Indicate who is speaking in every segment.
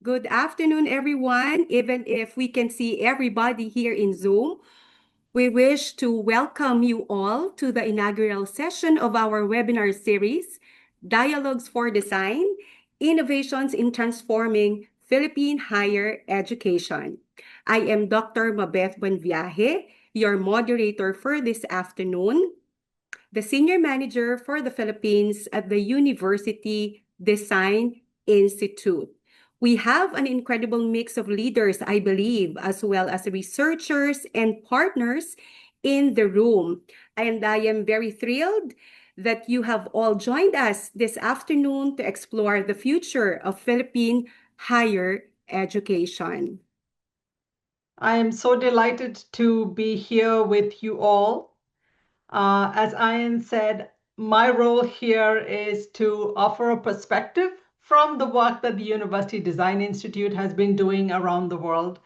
Speaker 1: Good afternoon, everyone. Even if we can see everybody here in Zoom, we wish to welcome you all to the inaugural session of our webinar series, Dialogues for Design, Innovations in Transforming Philippine Higher Education. I am Dr. Mabeth Buenviaje, your moderator for this afternoon, the Senior Manager for the Philippines at the University Design Institute. We have an incredible mix of leaders, I believe, as well as researchers and partners in the room. And I am very thrilled that you have all joined us this afternoon to explore the future of Philippine higher education.
Speaker 2: I am so delighted to be here with you all. As Ian said, my role here is to offer a perspective from the work that the University Design Institute has been doing around the world.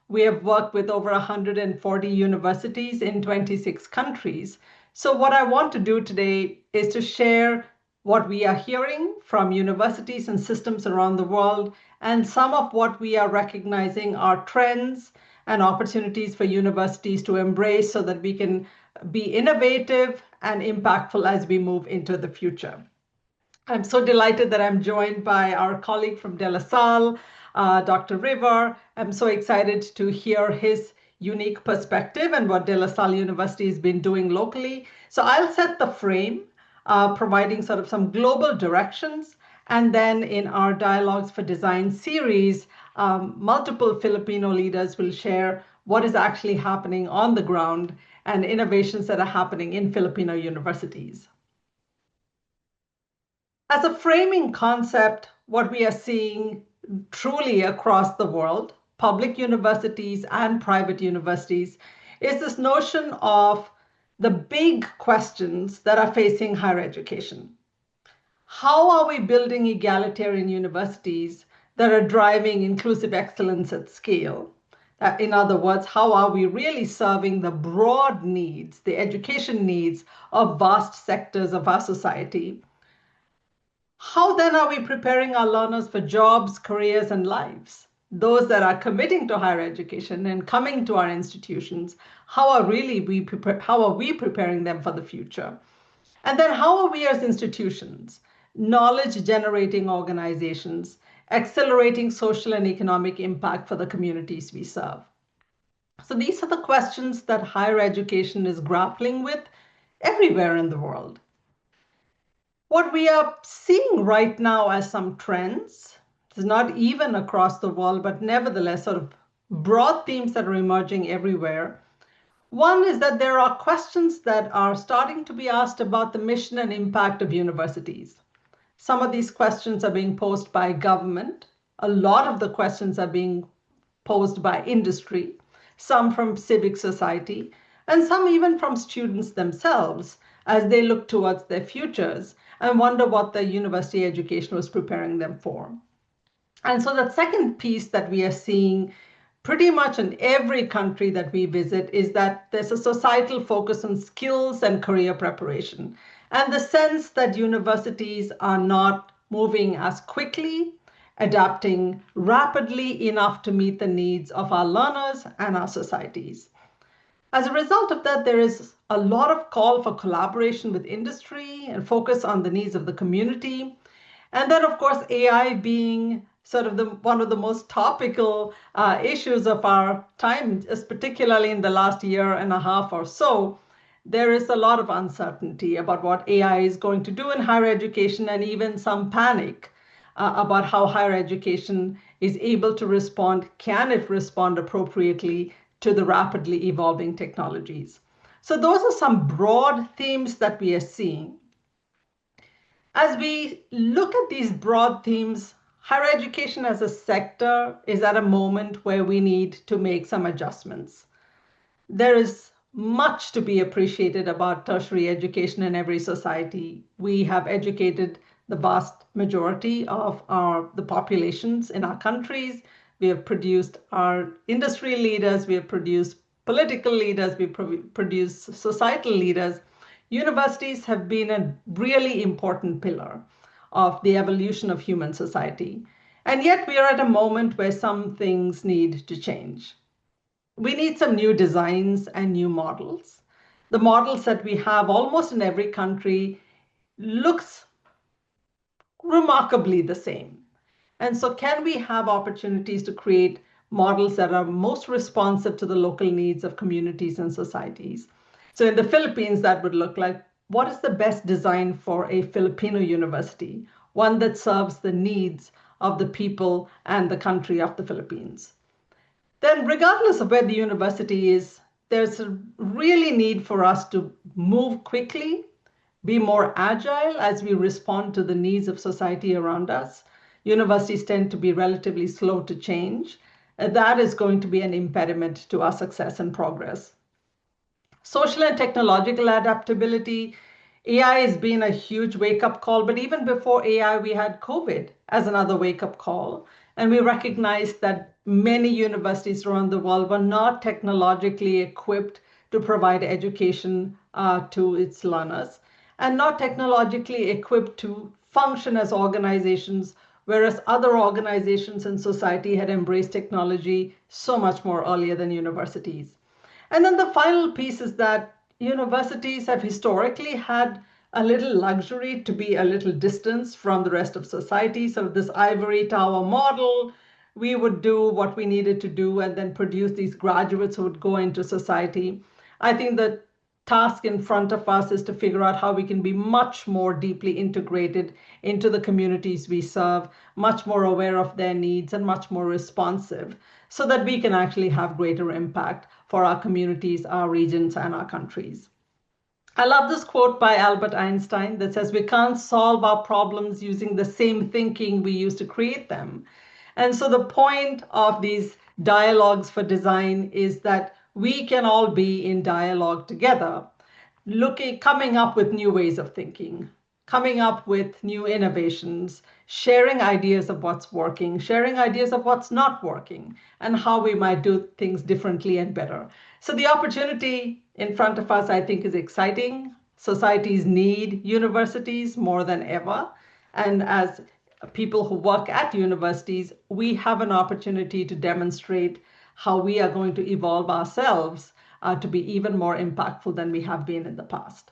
Speaker 2: We have worked with over 140 universities in 26 countries. So what I want to do today is to share what we are hearing from universities and systems around the world, and some of what we are recognizing are trends and opportunities for universities to embrace so that we can be innovative and impactful as we move into the future. I'm so delighted that I'm joined by our colleague from De La Salle, Dr. River. I'm so excited to hear his unique perspective and what De La Salle University has been doing locally. So I'll set the frame, providing sort of some global directions. And then in our Dialogues for Design series, multiple Filipino leaders will share what is actually happening on the ground and innovations that are happening in Filipino universities. As a framing concept, what we are seeing truly across the world, public universities and private universities, is this notion of the big questions that are facing higher education. How are we building egalitarian universities that are driving inclusive excellence at scale? In other words, how are we really serving the broad needs, the education needs of vast sectors of our society? How then are we preparing our learners for jobs, careers, and lives? Those that are committing to higher education and coming to our institutions, how are we preparing them for the future? And then how are we as institutions, knowledge generating organizations, accelerating social and economic impact for the communities we serve? So these are the questions that higher education is grappling with everywhere in the world. What we are seeing right now as some trends, it's not even across the world, but nevertheless sort of broad themes that are emerging everywhere. One is that there are questions that are starting to be asked about the mission and impact of universities. Some of these questions are being posed by government. A lot of the questions are being posed by industry, some from civic society, and some even from students themselves as they look towards their futures and wonder what their university education was preparing them for. And so that second piece that we are seeing pretty much in every country that we visit is that there's a societal focus on skills and career preparation, and the sense that universities are not moving as quickly, adapting rapidly enough to meet the needs of our learners and our societies. As a result of that, there is a lot of call for collaboration with industry and focus on the needs of the community. And then, of course, AI being sort of one of the most topical issues of our time, particularly in the last year and a half or so, there is a lot of uncertainty about what AI is going to do in higher education, and even some panic about how higher education is able to respond. Can it respond appropriately to the rapidly evolving technologies? So those are some broad themes that we are seeing. As we look at these broad themes, higher education as a sector is at a moment where we need to make some adjustments. There is much to be appreciated about tertiary education in every society. We have educated the vast majority of the populations in our countries. We have produced our industry leaders, we have produced political leaders, we produce societal leaders. Universities have been a really important pillar of the evolution of human society. And yet we are at a moment where some things need to change. We need some new designs and new models. The models that we have almost in every country looks remarkably the same. And so can we have opportunities to create models that are most responsive to the local needs of communities and societies? So in the Philippines, that would look like, what is the best design for a Filipino university? One that serves the needs of the people and the country of the Philippines. Then regardless of where the university is, there's a really need for us to move quickly, be more agile as we respond to the needs of society around us. Universities tend to be relatively slow to change. And that is going to be an impediment to our success and progress. Social and technological adaptability. AI has been a huge wake-up call, but even before AI, we had COVID as another wake-up call. And we recognized that many universities around the world were not technologically equipped to provide education to its learners and not technologically equipped to function as organizations, whereas other organizations in society had embraced technology so much more earlier than universities. And then the final piece is that universities have historically had a little luxury to be a little distance from the rest of society. So this ivory tower model, we would do what we needed to do and then produce these graduates who would go into society. I think the task in front of us is to figure out how we can be much more deeply integrated into the communities we serve, much more aware of their needs and much more responsive so that we can actually have greater impact for our communities, our regions, and our countries. I love this quote by Albert Einstein that says, we can't solve our problems using the same thinking we use to create them. And so the point of these dialogues for design is that we can all be in dialogue together, coming up with new ways of thinking, coming up with new innovations, sharing ideas of what's working, sharing ideas of what's not working, and how we might do things differently and better. So the opportunity in front of us, I think, is exciting. Societies need universities more than ever. And as people who work at universities, we have an opportunity to demonstrate how we are going to evolve ourselves to be even more impactful than we have been in the past.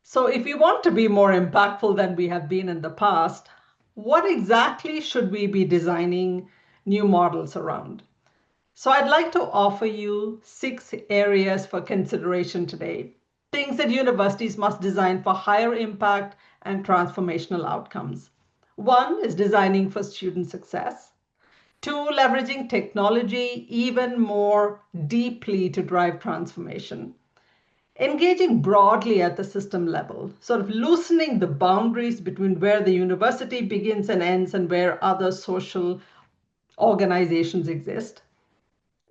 Speaker 2: So if we want to be more impactful than we have been in the past, what exactly should we be designing new models around? So I'd like to offer you 6 areas for consideration today, things that universities must design for higher impact and transformational outcomes. 1 is designing for student success. 2, leveraging technology even more deeply to drive transformation. Engaging broadly at the system level, sort of loosening the boundaries between where the university begins and ends and where other social organizations exist.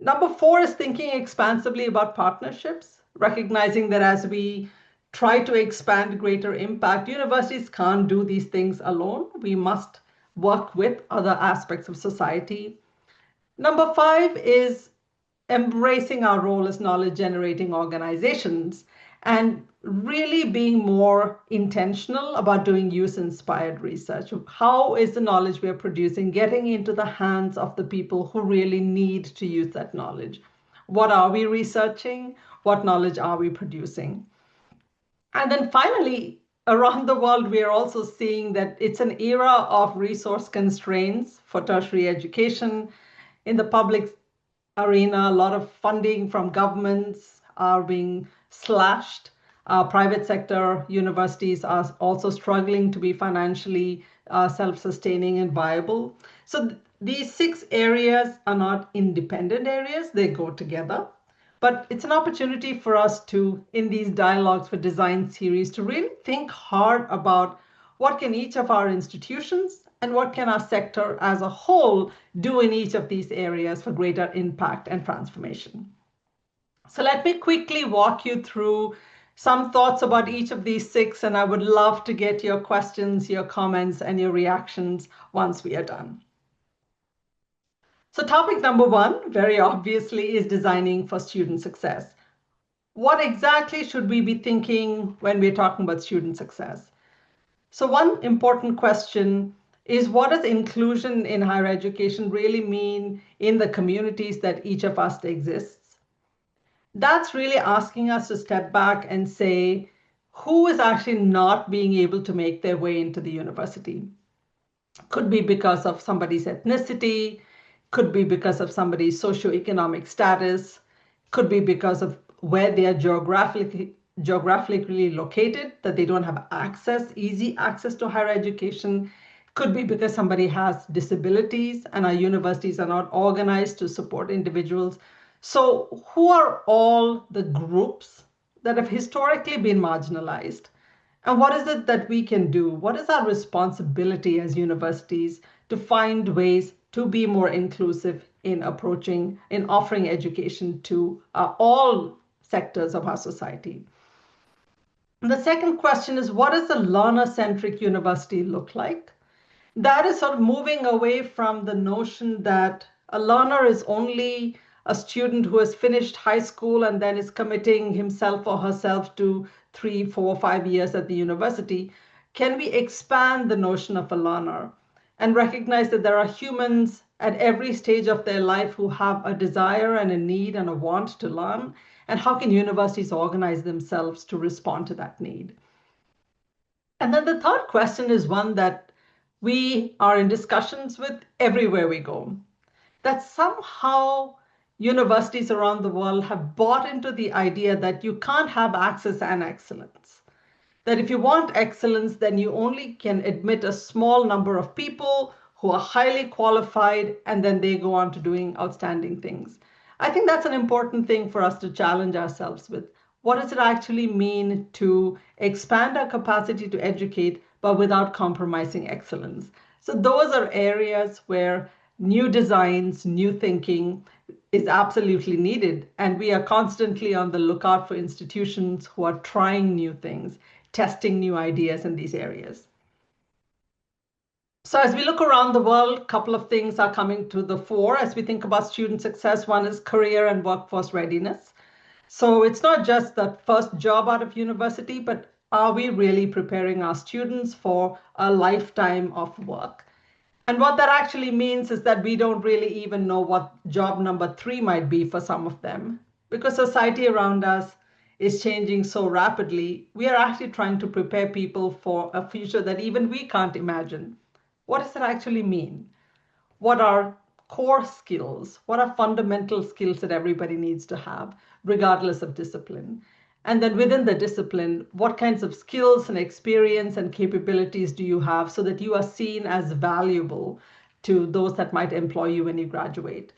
Speaker 2: Number 4 is thinking expansively about partnerships, recognizing that as we try to expand greater impact, universities can't do these things alone. We must work with other aspects of society. Number 5 is embracing our role as knowledge generating organizations and really being more intentional about doing use inspired research. How is the knowledge we are producing getting into the hands of the people who really need to use that knowledge? What are we researching? What knowledge are we producing? And then finally, around the world, we are also seeing that it's an era of resource constraints for tertiary education. In the public arena, a lot of funding from governments are being slashed. Private sector universities are also struggling to be financially self-sustaining and viable. So these 6 areas are not independent areas, they go together. But it's an opportunity for us to, in these dialogues for design series, to really think hard about what can each of our institutions and what can our sector as a whole do in each of these areas for greater impact and transformation. So let me quickly walk you through some thoughts about each of these 6, and I would love to get your questions, your comments, and your reactions once we are done. So topic number 1, very obviously, is designing for student success. What exactly should we be thinking when we're talking about student success? So one important question is what does inclusion in higher education really mean in the communities that each of us exists? That's really asking us to step back and say, who is actually not being able to make their way into the university? Could be because of somebody's ethnicity, could be because of somebody's socioeconomic status, could be because of where they are geographically located, that they don't have easy access to higher education. Could be because somebody has disabilities and our universities are not organized to support individuals. So who are all the groups that have historically been marginalized? And what is it that we can do? What is our responsibility as universities to find ways to be more inclusive in offering education to all sectors of our society? And the second question is, what does a learner-centric university look like? That is sort of moving away from the notion that a learner is only a student who has finished high school and then is committing himself or herself to 3, 4, 5 years at the university. Can we expand the notion of a learner and recognize that there are humans at every stage of their life who have a desire and a need and a want to learn? And how can universities organize themselves to respond to that need? And then the third question is one that we are in discussions with everywhere we go, that somehow universities around the world have bought into the idea that you can't have access and excellence. That if you want excellence, then you only can admit a small number of people who are highly qualified, and then they go on to doing outstanding things. I think that's an important thing for us to challenge ourselves with. What does it actually mean to expand our capacity to educate, but without compromising excellence? So those are areas where new designs, new thinking is absolutely needed. And we are constantly on the lookout for institutions who are trying new things, testing new ideas in these areas. So as we look around the world, a couple of things are coming to the fore as we think about student success. One is career and workforce readiness. So it's not just the first job out of university, but are we really preparing our students for a lifetime of work? And what that actually means is that we don't really even know what job number 3 might be for some of them. Because society around us is changing so rapidly, we are actually trying to prepare people for a future that even we can't imagine. What does that actually mean? What are core skills? What are fundamental skills that everybody needs to have, regardless of discipline? And then within the discipline, what kinds of skills and experience and capabilities do you have so that you are seen as valuable to those that might employ you when you graduate?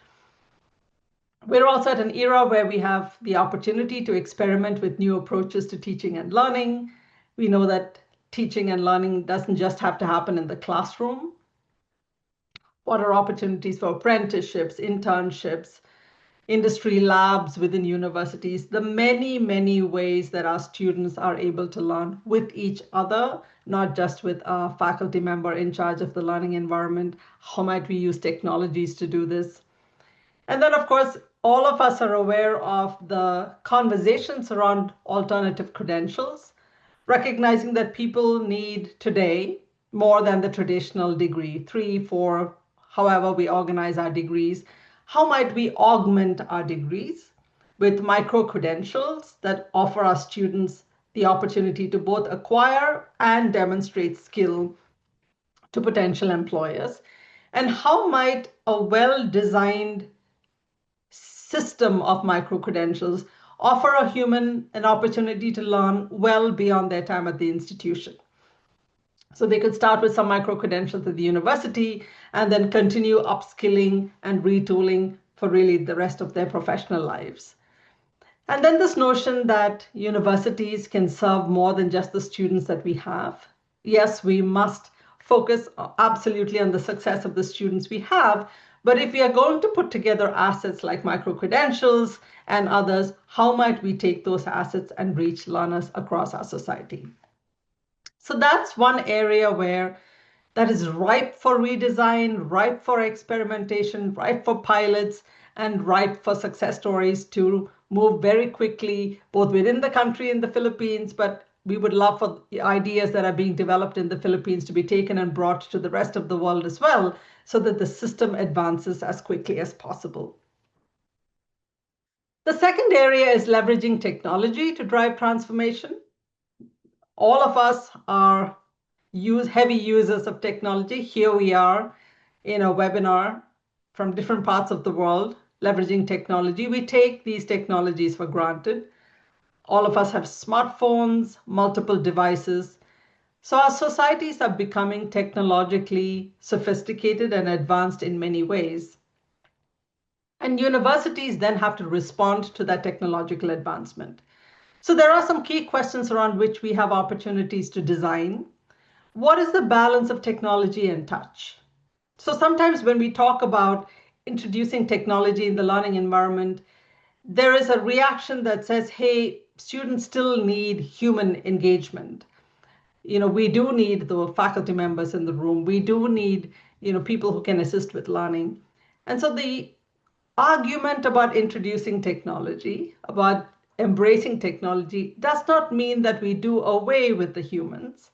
Speaker 2: We're also at an era where we have the opportunity to experiment with new approaches to teaching and learning. We know that teaching and learning doesn't just have to happen in the classroom. What are opportunities for apprenticeships, internships, industry labs within universities, the many, many ways that our students are able to learn with each other, not just with a faculty member in charge of the learning environment. How might we use technologies to do this? And then, of course, all of us are aware of the conversations around alternative credentials, recognizing that people need today more than the traditional degree, 3, 4, however we organize our degrees. How might we augment our degrees with micro-credentials that offer our students the opportunity to both acquire and demonstrate skill to potential employers? And how might a well-designed system of micro-credentials offer a human an opportunity to learn well beyond their time at the institution? So they could start with some micro-credentials at the university and then continue upskilling and retooling for really the rest of their professional lives. And then this notion that universities can serve more than just the students that we have. Yes, we must focus absolutely on the success of the students we have, but if we are going to put together assets like micro-credentials and others, how might we take those assets and reach learners across our society? So that's one area where that is ripe for redesign, ripe for experimentation, ripe for pilots, and ripe for success stories to move very quickly, both within the country in the Philippines, but we would love for the ideas that are being developed in the Philippines to be taken and brought to the rest of the world as well, so that the system advances as quickly as possible. The second area is leveraging technology to drive transformation. All of us are heavy users of technology. Here we are in a webinar from different parts of the world, leveraging technology. We take these technologies for granted. All of us have smartphones, multiple devices. So our societies are becoming technologically sophisticated and advanced in many ways. And universities then have to respond to that technological advancement. So there are some key questions around which we have opportunities to design. What is the balance of technology and touch? So sometimes when we talk about introducing technology in the learning environment, there is a reaction that says, hey, students still need human engagement. We do need the faculty members in the room. We do need, people who can assist with learning. And so the argument about introducing technology, about embracing technology, does not mean that we do away with the humans.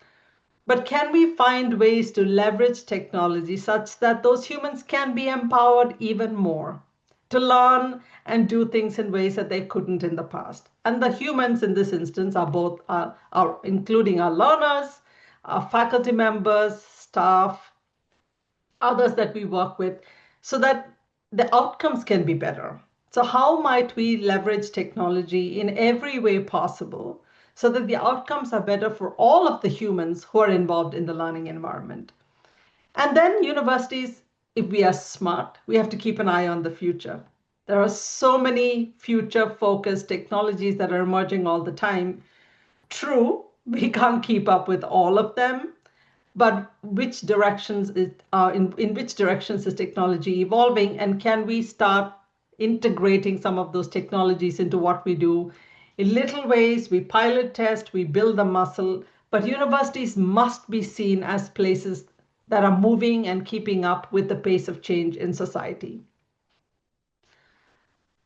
Speaker 2: But can we find ways to leverage technology such that those humans can be empowered even more to learn and do things in ways that they couldn't in the past? And the humans in this instance are both, including our learners, our faculty members, staff, others that we work with, so that the outcomes can be better. So how might we leverage technology in every way possible so that the outcomes are better for all of the humans who are involved in the learning environment? And then universities, if we are smart, we have to keep an eye on the future. There are so many future-focused technologies that are emerging all the time. True, we can't keep up with all of them, but in which directions is technology evolving, and can we start integrating some of those technologies into what we do? In little ways, we pilot test, we build the muscle, but universities must be seen as places that are moving and keeping up with the pace of change in society.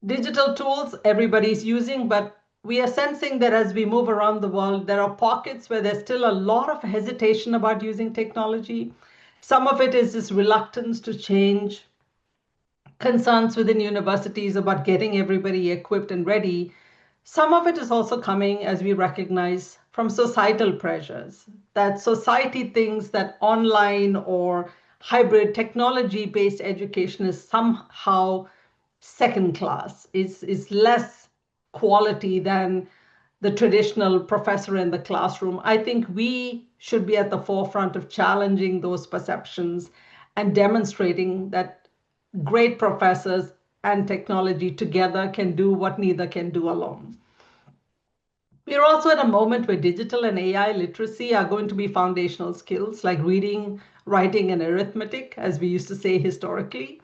Speaker 2: Digital tools everybody's using, but we are sensing that as we move around the world, there are pockets where there's still a lot of hesitation about using technology. Some of it is this reluctance to change, concerns within universities about getting everybody equipped and ready. Some of it is also coming, as we recognize, from societal pressures, that society thinks that online or hybrid technology-based education is somehow second class, is less quality than the traditional professor in the classroom. I think we should be at the forefront of challenging those perceptions and demonstrating that great professors and technology together can do what neither can do alone. We are also at a moment where digital and AI literacy are going to be foundational skills like reading, writing, and arithmetic, as we used to say historically.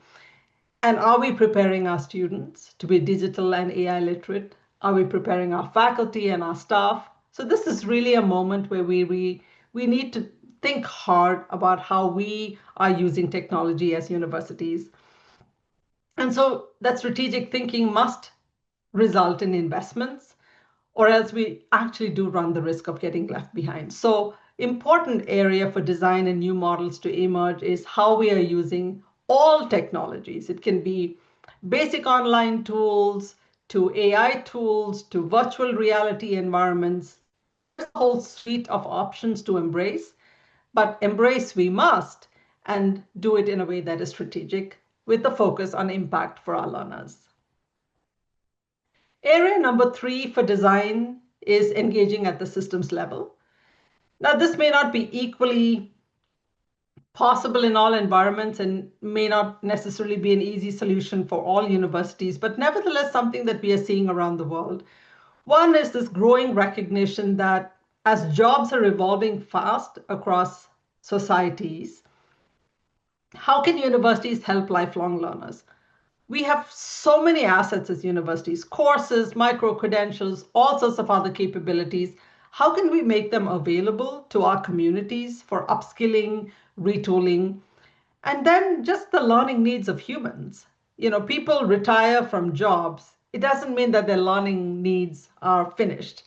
Speaker 2: And are we preparing our students to be digital and AI literate? Are we preparing our faculty and our staff? So this is really a moment where we need to think hard about how we are using technology as universities. And so that strategic thinking must result in investments, or else we actually do run the risk of getting left behind. So important area for design and new models to emerge is how we are using all technologies. It can be basic online tools, to AI tools, to virtual reality environments. There's a whole suite of options to embrace, but embrace we must, and do it in a way that is strategic with the focus on impact for our learners. Area number 3 for design is engaging at the systems level. Now, this may not be equally possible in all environments and may not necessarily be an easy solution for all universities, but nevertheless something that we are seeing around the world. One is this growing recognition that as jobs are evolving fast across societies, how can universities help lifelong learners? We have so many assets as universities, courses, micro-credentials, all sorts of other capabilities. How can we make them available to our communities for upskilling, retooling, and then just the learning needs of humans? People retire from jobs. It doesn't mean that their learning needs are finished.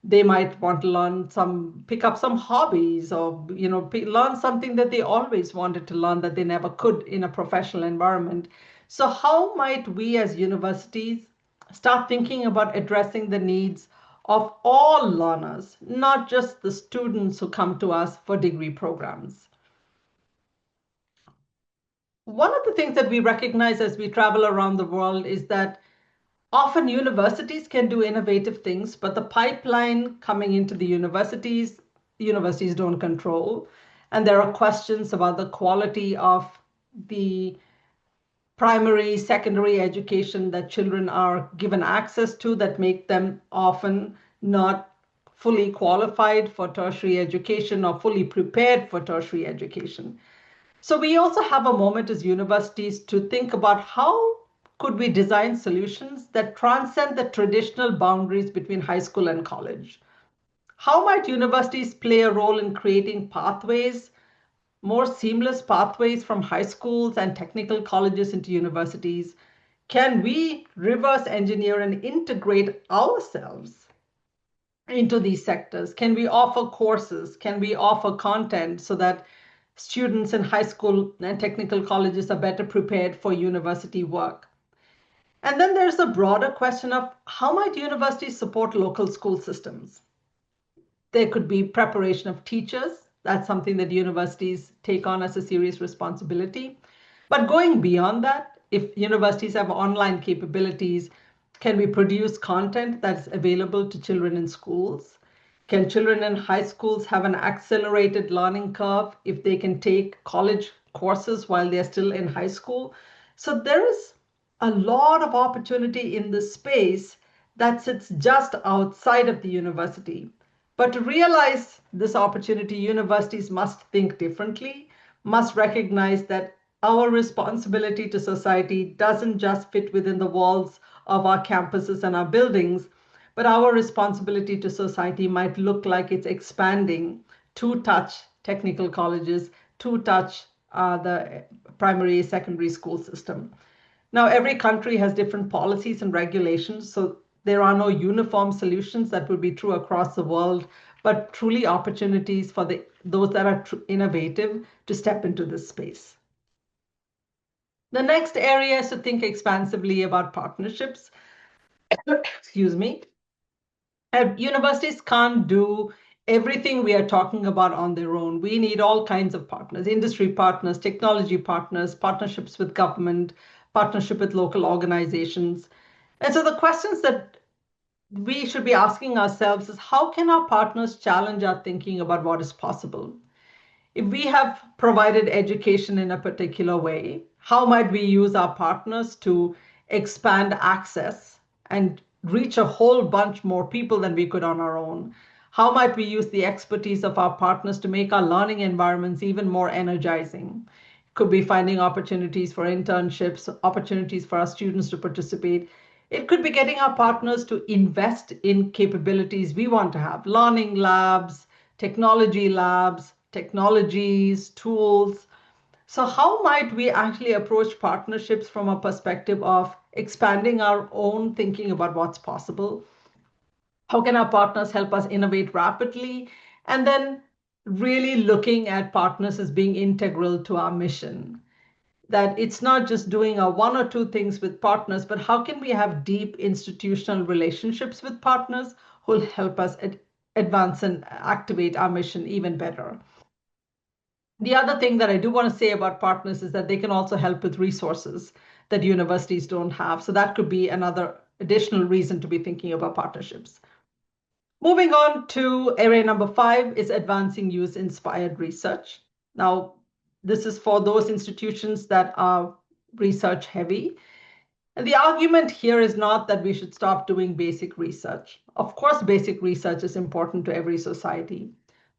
Speaker 2: They might want to pick up some hobbies, or learn something that they always wanted to learn that they never could in a professional environment. So how might we as universities start thinking about addressing the needs of all learners, not just the students who come to us for degree programs? One of the things that we recognize as we travel around the world is that often universities can do innovative things, but the pipeline coming into the universities don't control. And there are questions about the quality of the primary, secondary education that children are given access to that make them often not fully qualified for tertiary education or fully prepared for tertiary education. So we also have a moment as universities to think about how could we design solutions that transcend the traditional boundaries between high school and college? How might universities play a role in creating pathways, more seamless pathways from high schools and technical colleges into universities? Can we reverse engineer and integrate ourselves into these sectors? Can we offer courses? Can we offer content so that students in high school and technical colleges are better prepared for university work? And then there's a broader question of how might universities support local school systems? There could be preparation of teachers. That's something that universities take on as a serious responsibility. But going beyond that, if universities have online capabilities, can we produce content that's available to children in schools? Can children in high schools have an accelerated learning curve if they can take college courses while they're still in high school? So there is a lot of opportunity in this space that sits just outside of the university. But to realize this opportunity, universities must think differently, must recognize that our responsibility to society doesn't just fit within the walls of our campuses and our buildings, but our responsibility to society might look like it's expanding to touch technical colleges, to touch the primary, secondary school system. Now, every country has different policies and regulations, so there are no uniform solutions that would be true across the world, but truly opportunities for those that are innovative to step into this space. The next area is to think expansively about partnerships. Excuse me. Universities can't do everything we are talking about on their own. We need all kinds of partners, industry partners, technology partners, partnerships with government, partnership with local organizations. And so the questions that we should be asking ourselves is how can our partners challenge our thinking about what is possible? If we have provided education in a particular way, how might we use our partners to expand access and reach a whole bunch more people than we could on our own? How might we use the expertise of our partners to make our learning environments even more energizing? Could be finding opportunities for internships, opportunities for our students to participate. It could be getting our partners to invest in capabilities we want to have, learning labs, technologies, tools. So how might we actually approach partnerships from a perspective of expanding our own thinking about what's possible? How can our partners help us innovate rapidly? And then really looking at partners as being integral to our mission. That it's not just doing a one or two things with partners, but how can we have deep institutional relationships with partners who will help us advance and activate our mission even better? The other thing that I do want to say about partners is that they can also help with resources that universities don't have. So that could be another additional reason to be thinking about partnerships. Moving on to area number 5 is advancing use-inspired research. Now, this is for those institutions that are research heavy. And the argument here is not that we should stop doing basic research. Of course, basic research is important to every society.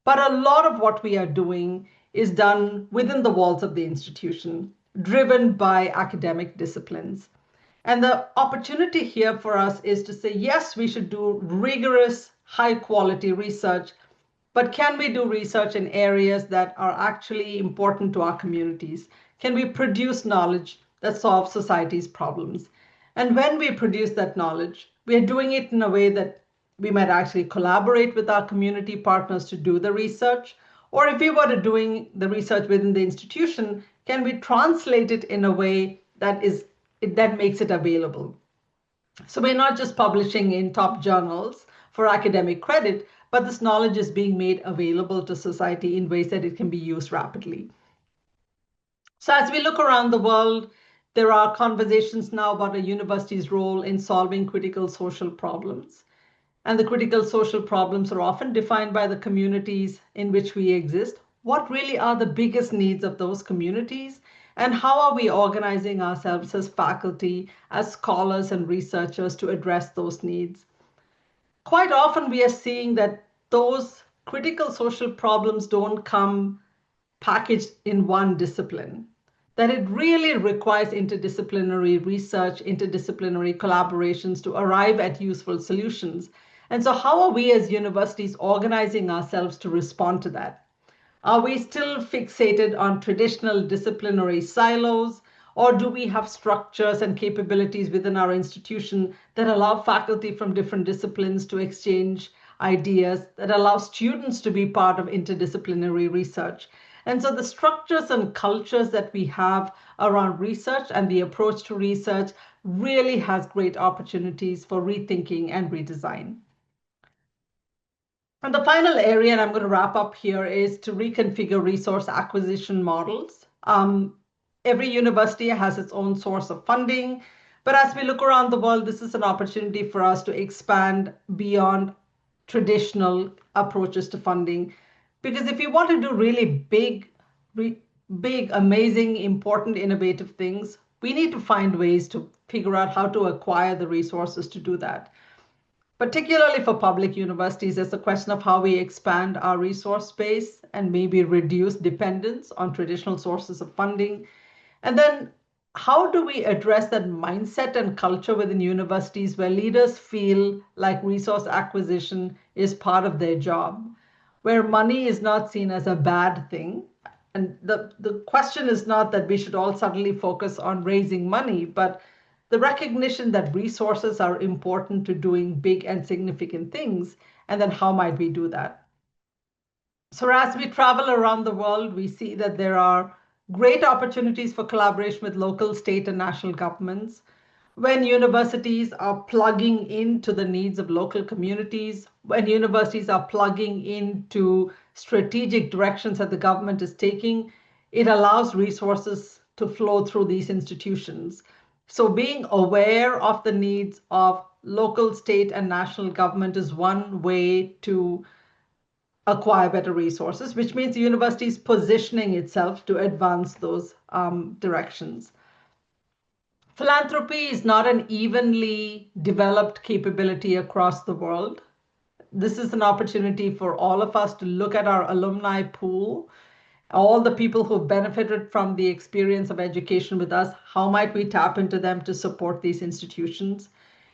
Speaker 2: But a lot of what we are doing is done within the walls of the institution, driven by academic disciplines. And the opportunity here for us is to say, yes, we should do rigorous, high quality research, but can we do research in areas that are actually important to our communities? Can we produce knowledge that solves society's problems? And when we produce that knowledge, we are doing it in a way that We might actually collaborate with our community partners to do the research. Or if we were to doing the research within the institution, can we translate it in a way that makes it available? So we're not just publishing in top journals for academic credit, but this knowledge is being made available to society in ways that it can be used rapidly. So as we look around the world, there are conversations now about a university's role in solving critical social problems. And the critical social problems are often defined by the communities in which we exist. What really are the biggest needs of those communities? And how are we organizing ourselves as faculty, as scholars and researchers to address those needs? Quite often, we are seeing that those critical social problems don't come packaged in one discipline, that it really requires interdisciplinary research, interdisciplinary collaborations to arrive at useful solutions. And so, how are we as universities organizing ourselves to respond to that? Are we still fixated on traditional disciplinary silos, or do we have structures and capabilities within our institution that allow faculty from different disciplines to exchange ideas, that allow students to be part of interdisciplinary research? And so the structures and cultures that we have around research and the approach to research really has great opportunities for rethinking and redesign. And the final area, and I'm going to wrap up here, is to reconfigure resource acquisition models. Every university has its own source of funding, but as we look around the world, this is an opportunity for us to expand beyond traditional approaches to funding. Because if you want to do really big, amazing, important, innovative things, we need to find ways to figure out how to acquire the resources to do that. Particularly for public universities, it's a question of how we expand our resource base and maybe reduce dependence on traditional sources of funding. And then how do we address that mindset and culture within universities where leaders feel like resource acquisition is part of their job, where money is not seen as a bad thing? And the question is not that we should all suddenly focus on raising money, but the recognition that resources are important to doing big and significant things, and then how might we do that? So as we travel around the world, we see that there are great opportunities for collaboration with local, state, and national governments. When universities are plugging into the needs of local communities, when universities are plugging into strategic directions that the government is taking, it allows resources to flow through these institutions. So being aware of the needs of local, state, and national government is one way to acquire better resources, which means the university is positioning itself to advance those directions. Philanthropy is not an evenly developed capability across the world. This is an opportunity for all of us to look at our alumni pool, all the people who benefited from the experience of education with us. How might we tap into them to support these institutions?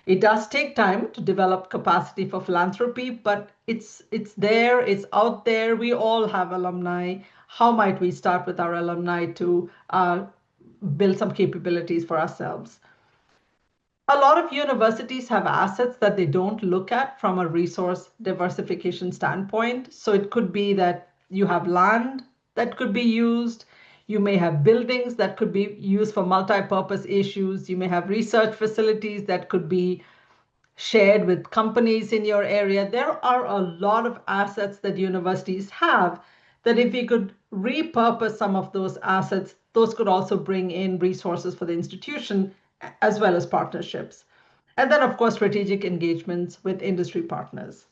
Speaker 2: It does take time to develop capacity for philanthropy, but it's there, it's out there. We all have alumni. How might we start with our alumni to build some capabilities for ourselves? A lot of universities have assets that they don't look at from a resource diversification standpoint. So it could be that you have land that could be used. You may have buildings that could be used for multi-purpose issues. You may have research facilities that could be shared with companies in your area. There are a lot of assets that universities have that if we could repurpose some of those assets, those could also bring in resources for the institution as well as partnerships. And then, of course, strategic engagements with industry partners.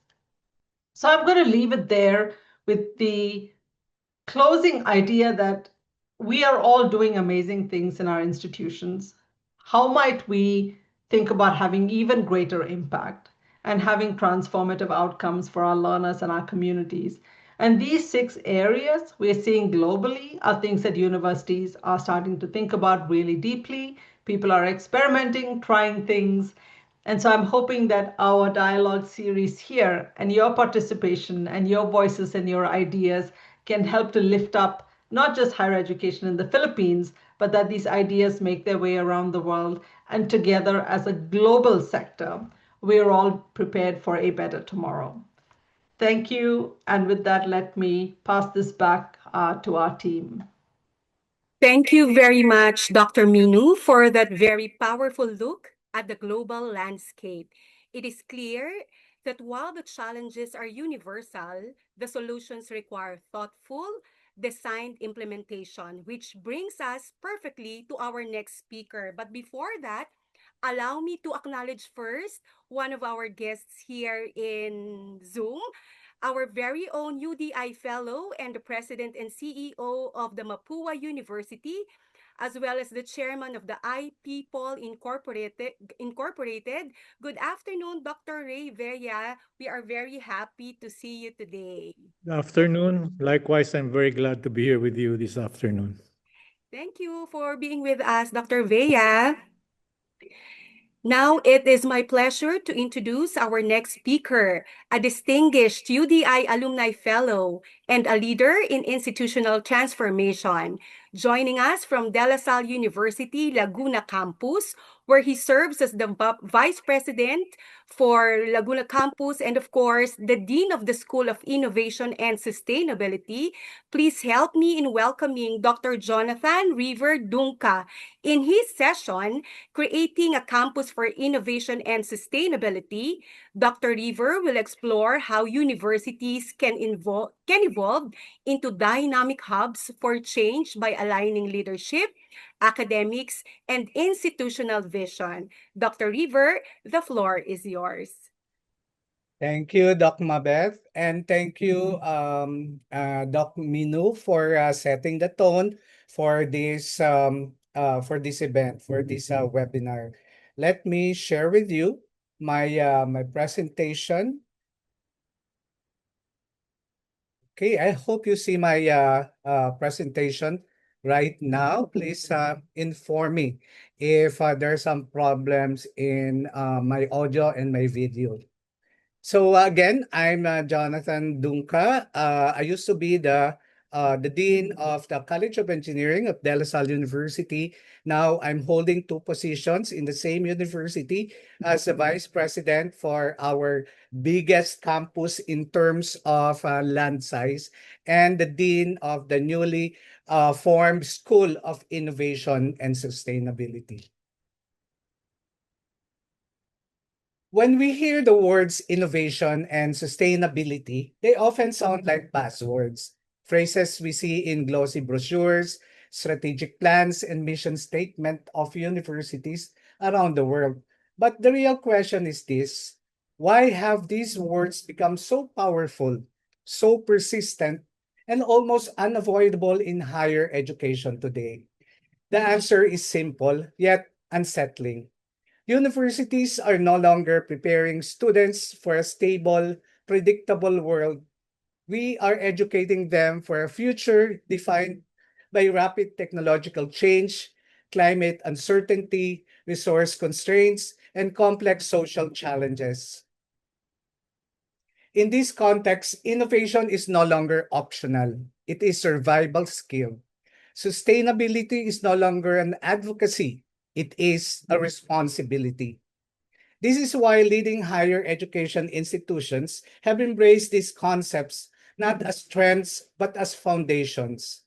Speaker 2: So I'm going to leave it there with the closing idea that we are all doing amazing things in our institutions. How might we think about having even greater impact and having transformative outcomes for our learners and our communities? And these 6 areas we're seeing globally are things that universities are starting to think about really deeply. People are experimenting, trying things. And so I'm hoping that our dialogue series here and your participation and your voices and your ideas can help to lift up not just higher education in the Philippines, but that these ideas make their way around the world and together as a global sector, we're all prepared for a better tomorrow. Thank you. And with that, let me pass this back to our team.
Speaker 1: Thank you very much, Dr. Minu, for that very powerful look at the global landscape. It is clear that while the challenges are universal, the solutions require thoughtful, designed implementation, which brings us perfectly to our next speaker. But before that, allow me to acknowledge first one of our guests here in Zoom, our very own UDI Fellow and the President and CEO of the Mapua University, as well as the Chairman of the iPeople Incorporated. Good afternoon, Dr. Ray Veya. We are very happy to see you today.
Speaker 3: Good afternoon. Likewise, I'm very glad to be here with you this afternoon.
Speaker 1: Thank you for being with us, Dr. Veya. Now it is my pleasure to introduce our next speaker, a distinguished UDI Alumni Fellow and a leader in institutional transformation. Joining us from De La Salle University, Laguna Campus, where he serves as the Vice President for Laguna Campus and, of course, the Dean of the School of Innovation and Sustainability. Please help me in welcoming Dr. Jonathan River Dungca. In his session, Creating a Campus for Innovation and Sustainability, Dr. River will explore how universities can evolve into dynamic hubs for change by aligning leadership, academics, and institutional vision. Dr. River, the floor is yours.
Speaker 4: Thank you, Doc Mabeth, and thank you, Doc Minu, for setting the tone for this event, for this webinar. Let me share with you my presentation. Okay, I hope you see my presentation right now. Please inform me if there's some problems in my audio and my video. So again, I'm Jonathan Dungca. I used to be the dean of the College of Engineering of De La Salle University. Now I'm holding two positions in the same university as the vice president for our biggest campus in terms of land size, and the dean of the newly formed School of Innovation and Sustainability. When we hear the words innovation and sustainability, they often sound like buzzwords, phrases we see in glossy brochures, strategic plans, and mission statement of universities around the world. But the real question is this: why have these words become so powerful, so persistent, and almost unavoidable in higher education today? The answer is simple, yet unsettling. Universities are no longer preparing students for a stable, predictable world. We are educating them for a future defined by rapid technological change, climate uncertainty, resource constraints, and complex social challenges. In this context, innovation is no longer optional. It is survival skill. Sustainability is no longer an advocacy. It is a responsibility. This is why leading higher education institutions have embraced these concepts not as trends, but as foundations.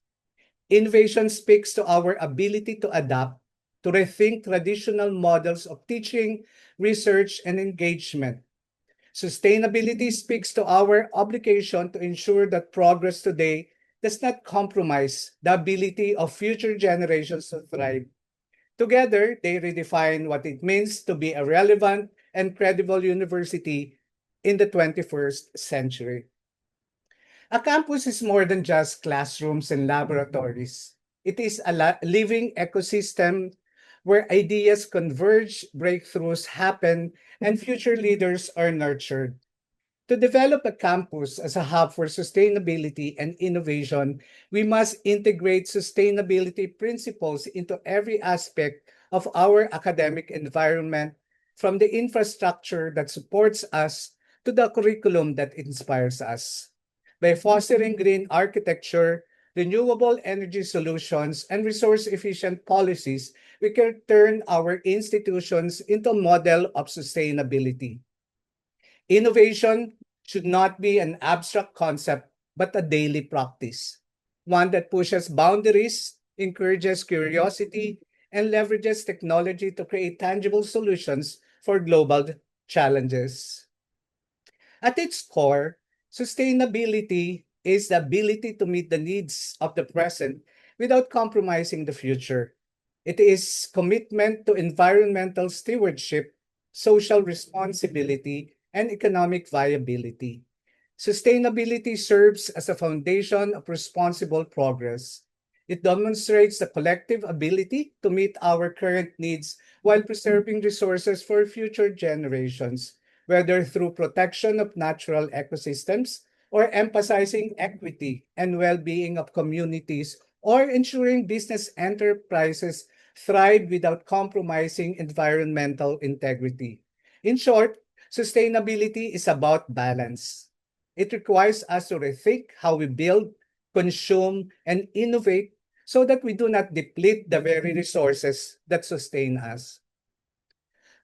Speaker 4: Innovation speaks to our ability to adapt, to rethink traditional models of teaching, research, and engagement. Sustainability speaks to our obligation to ensure that progress today does not compromise the ability of future generations to thrive. Together, they redefine what it means to be a relevant and credible university in the 21st century. A campus is more than just classrooms and laboratories. It is a living ecosystem where ideas converge, breakthroughs happen, and future leaders are nurtured. To develop a campus as a hub for sustainability and innovation, we must integrate sustainability principles into every aspect of our academic environment, from the infrastructure that supports us to the curriculum that inspires us. By fostering green architecture, renewable energy solutions, and resource-efficient policies, we can turn our institutions into a model of sustainability. Innovation should not be an abstract concept, but a daily practice, one that pushes boundaries, encourages curiosity, and leverages technology to create tangible solutions for global challenges. At its core, sustainability is the ability to meet the needs of the present without compromising the future. It is commitment to environmental stewardship, social responsibility, and economic viability. Sustainability serves as a foundation of responsible progress. It demonstrates the collective ability to meet our current needs while preserving resources for future generations, whether through protection of natural ecosystems or emphasizing equity and well-being of communities or ensuring business enterprises thrive without compromising environmental integrity. In short, sustainability is about balance. It requires us to rethink how we build, consume, and innovate so that we do not deplete the very resources that sustain us.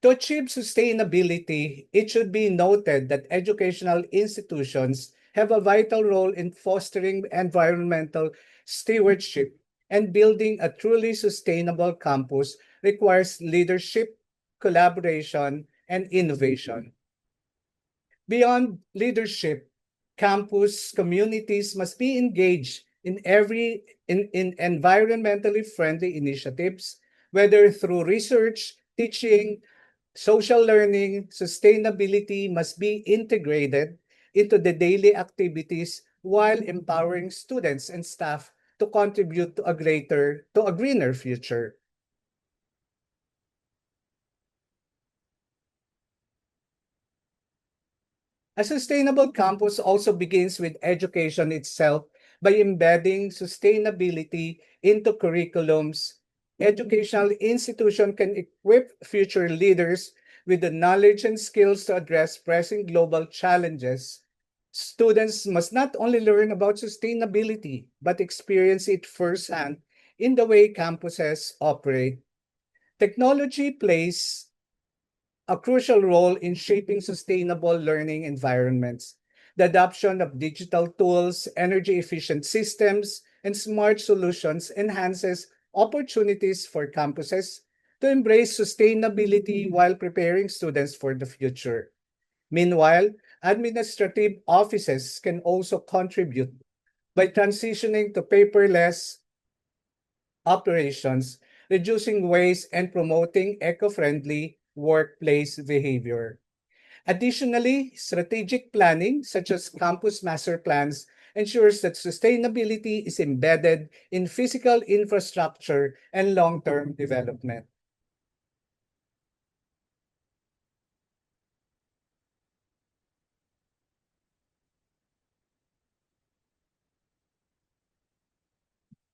Speaker 4: To achieve sustainability, it should be noted that educational institutions have a vital role in fostering environmental stewardship, and building a truly sustainable campus requires leadership, collaboration, and innovation. Beyond leadership, campus communities must be engaged in environmentally friendly initiatives, whether through research, teaching, social learning. Sustainability must be integrated into the daily activities while empowering students and staff to contribute to a greener future. A sustainable campus also begins with education itself by embedding sustainability into curriculums. Educational institution can equip future leaders with the knowledge and skills to address pressing global challenges. Students must not only learn about sustainability, but experience it firsthand in the way campuses operate. Technology plays a crucial role in shaping sustainable learning environments. The adoption of digital tools, energy efficient systems, and smart solutions enhances opportunities for campuses to embrace sustainability while preparing students for the future. Meanwhile, administrative offices can also contribute by transitioning to paperless operations, reducing waste, and promoting eco-friendly workplace behavior. Additionally, strategic planning, such as campus master plans, ensures that sustainability is embedded in physical infrastructure and long-term development.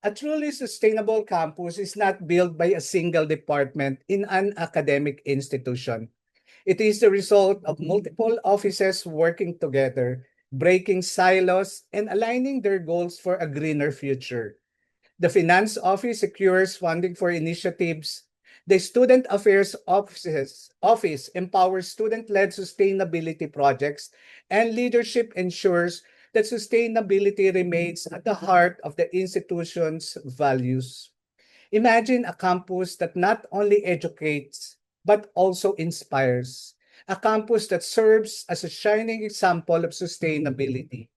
Speaker 4: A truly sustainable campus is not built by a single department in an academic institution. It is the result of multiple offices working together, breaking silos, and aligning their goals for a greener future. The Finance Office secures funding for initiatives. The Student Affairs Office empowers student-led sustainability projects, and leadership ensures that sustainability remains at the heart of the institution's values. Imagine a campus that not only educates, but also inspires. A campus that serves as a shining example of sustainability.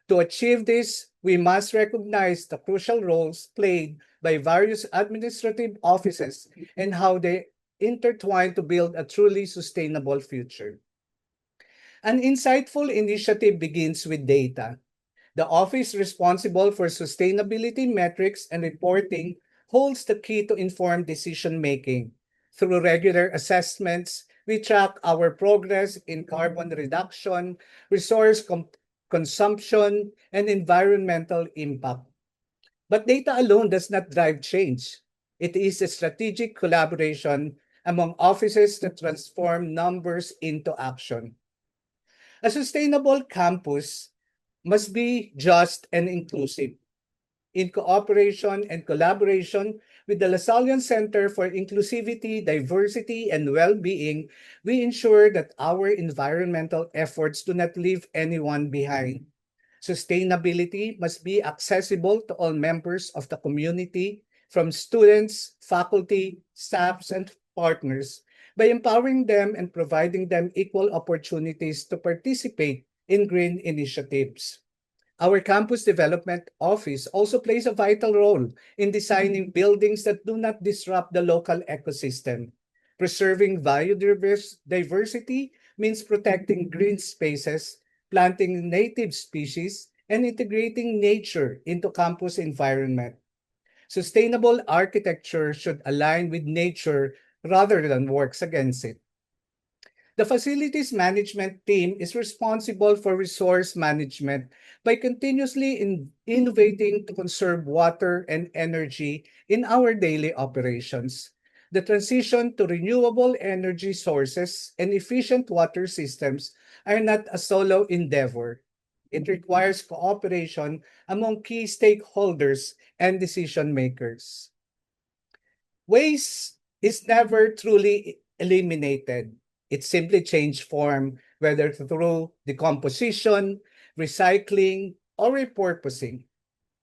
Speaker 4: To achieve this, we must recognize the crucial roles played by various administrative offices and how they intertwine to build a truly sustainable future. An insightful initiative begins with data. The office responsible for sustainability metrics and reporting holds the key to informed decision making. Through regular assessments, we track our progress in carbon reduction, consumption, and environmental impact. But data alone does not drive change. It is a strategic collaboration among offices that transform numbers into action. A sustainable campus must be just and inclusive. In cooperation and collaboration with the Lasallian Center for Inclusivity, Diversity, and Well-being, we ensure that our environmental efforts do not leave anyone behind. Sustainability must be accessible to all members of the community, from students, faculty, staffs, and partners, by empowering them and providing them equal opportunities to participate in green initiatives. Our campus development office also plays a vital role in designing buildings that do not disrupt the local ecosystem. Preserving biodiversity means protecting green spaces, planting native species, and integrating nature into campus environment. Sustainable architecture should align with nature rather than works against it. The facilities management team is responsible for resource management by continuously innovating to conserve water and energy in our daily operations. The transition to renewable energy sources and efficient water systems are not a solo endeavor. It requires cooperation among key stakeholders and decision makers. Waste is never truly eliminated. It simply changed form, whether through decomposition, recycling, or repurposing.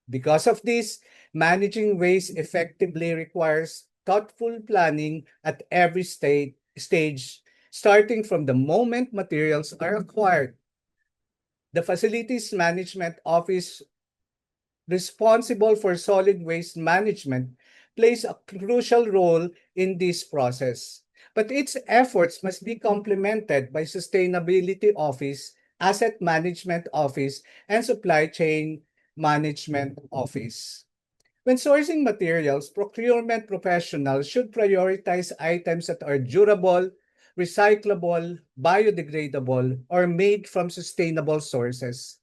Speaker 4: Because of this, managing waste effectively requires thoughtful planning at every stage, starting from the moment materials are acquired. The Facilities Management Office, responsible for solid waste management, plays a crucial role in this process. But its efforts must be complemented by Sustainability Office, Asset Management Office, and Supply Chain Management Office. When sourcing materials, procurement professionals should prioritize items that are durable, recyclable, biodegradable, or made from sustainable sources.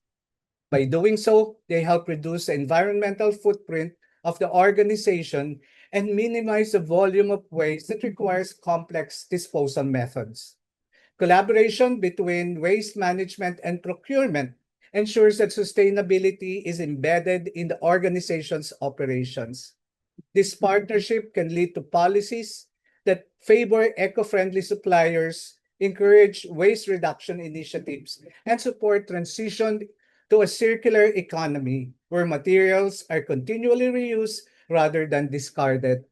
Speaker 4: By doing so, they help reduce the environmental footprint of the organization and minimize the volume of waste that requires complex disposal methods. Collaboration between waste management and procurement ensures that sustainability is embedded in the organization's operations. This partnership can lead to policies that favor eco-friendly suppliers, encourage waste reduction initiatives, and support transition to a circular economy where materials are continually reused rather than discarded.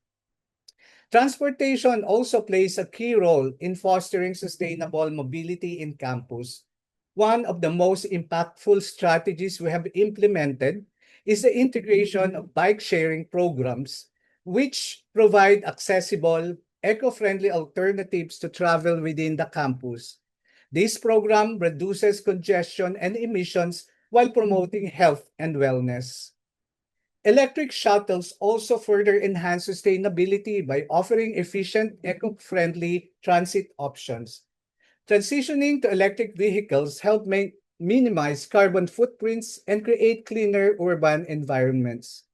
Speaker 4: Transportation also plays a key role in fostering sustainable mobility in campus. One of the most impactful strategies we have implemented is the integration of bike sharing programs, which provide accessible, eco-friendly alternatives to travel within the campus. This program reduces congestion and emissions while promoting health and wellness. Electric shuttles also further enhance sustainability by offering efficient, eco-friendly transit options. Transitioning to electric vehicles help minimize carbon footprints and create cleaner urban environments.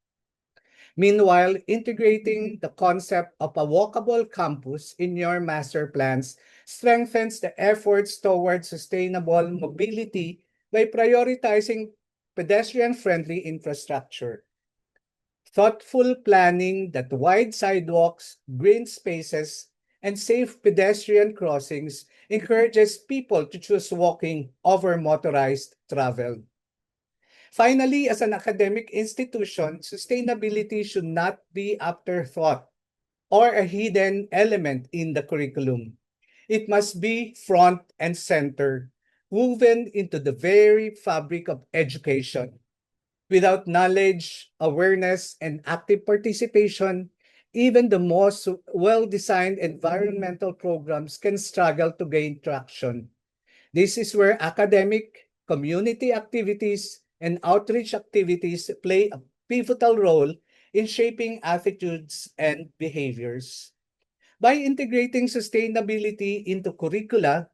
Speaker 4: Meanwhile, integrating the concept of a walkable campus in your master plans strengthens the efforts towards sustainable mobility by prioritizing pedestrian-friendly infrastructure. Thoughtful planning that wide sidewalks, green spaces, and safe pedestrian crossings encourages people to choose walking over motorized travel. Finally, as an academic institution, sustainability should not be afterthought or a hidden element in the curriculum. It must be front and center, woven into the very fabric of education. Without knowledge, awareness, and active participation, even the most well-designed environmental programs can struggle to gain traction. This is where academic, community activities, and outreach activities play a pivotal role in shaping attitudes and behaviors. By integrating sustainability into curricula,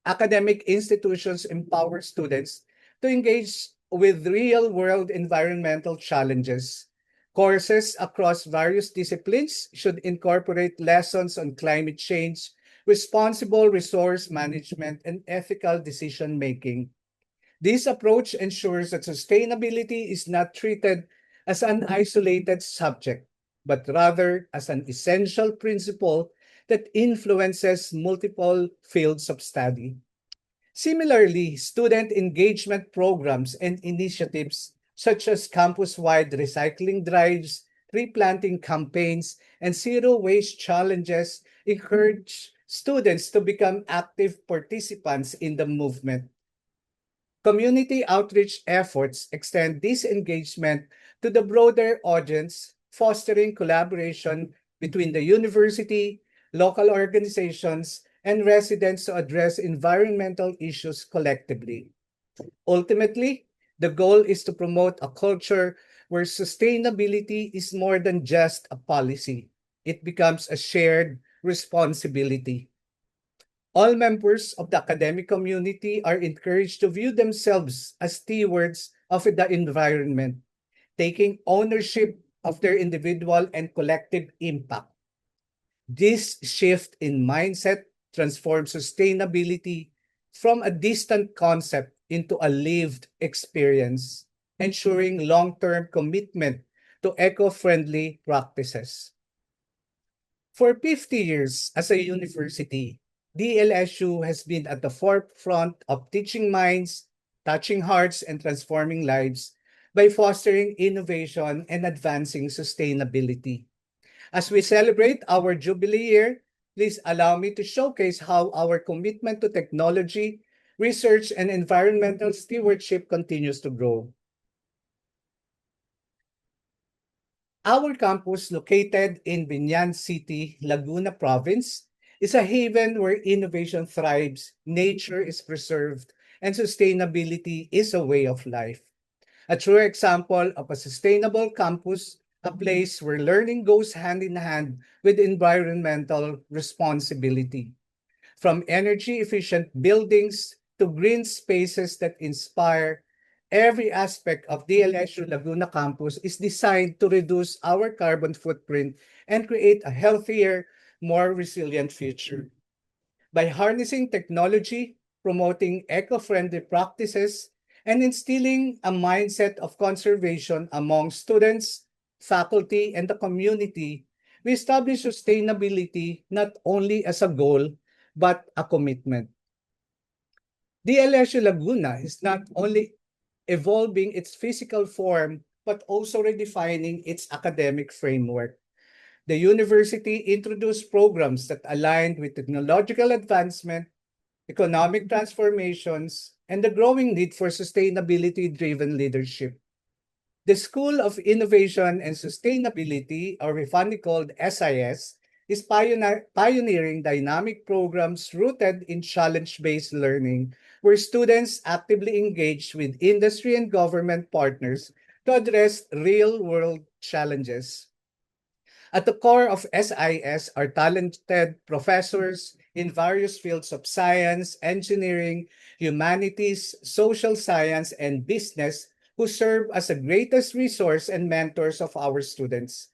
Speaker 4: academic institutions empower students to engage with real-world environmental challenges. Courses across various disciplines should incorporate lessons on climate change, responsible resource management, and ethical decision-making. This approach ensures that sustainability is not treated as an isolated subject, but rather as an essential principle that influences multiple fields of study. Similarly, student engagement programs and initiatives such as campus-wide recycling drives, tree planting campaigns, and zero waste challenges encourage students to become active participants in the movement. Community outreach efforts extend this engagement to the broader audience, fostering collaboration between the university, local organizations, and residents to address environmental issues collectively. Ultimately, the goal is to promote a culture where sustainability is more than just a policy. It becomes a shared responsibility. All members of the academic community are encouraged to view themselves as stewards of the environment, taking ownership of their individual and collective impact. This shift in mindset transforms sustainability from a distant concept into a lived experience, ensuring long-term commitment to eco-friendly practices. For 50 years as a university, DLSU has been at the forefront of teaching minds, touching hearts, and transforming lives by fostering innovation and advancing sustainability. As we celebrate our Jubilee year, please allow me to showcase how our commitment to technology, research, and environmental stewardship continues to grow. Our campus, located in Binyan City, Laguna Province, is a haven where innovation thrives, nature is preserved, and sustainability is a way of life. A true example of a sustainable campus, a place where learning goes hand in hand with environmental responsibility. From energy-efficient buildings to green spaces that inspire, every aspect of DLSU Laguna campus is designed to reduce our carbon footprint and create a healthier, more resilient future. By harnessing technology, promoting eco-friendly practices, and instilling a mindset of conservation among students, faculty, and the community, we establish sustainability not only as a goal, but a commitment. DLSU Laguna is not only evolving its physical form, but also redefining its academic framework. The university introduced programs that aligned with technological advancement, economic transformations, and the growing need for sustainability-driven leadership. The School of Innovation and Sustainability, or fondly called SIS, is pioneering dynamic programs rooted in challenge-based learning, where students actively engage with industry and government partners to address real-world challenges. At the core of SIS are talented professors in various fields of science, engineering, humanities, social science, and business who serve as the greatest resource and mentors of our students.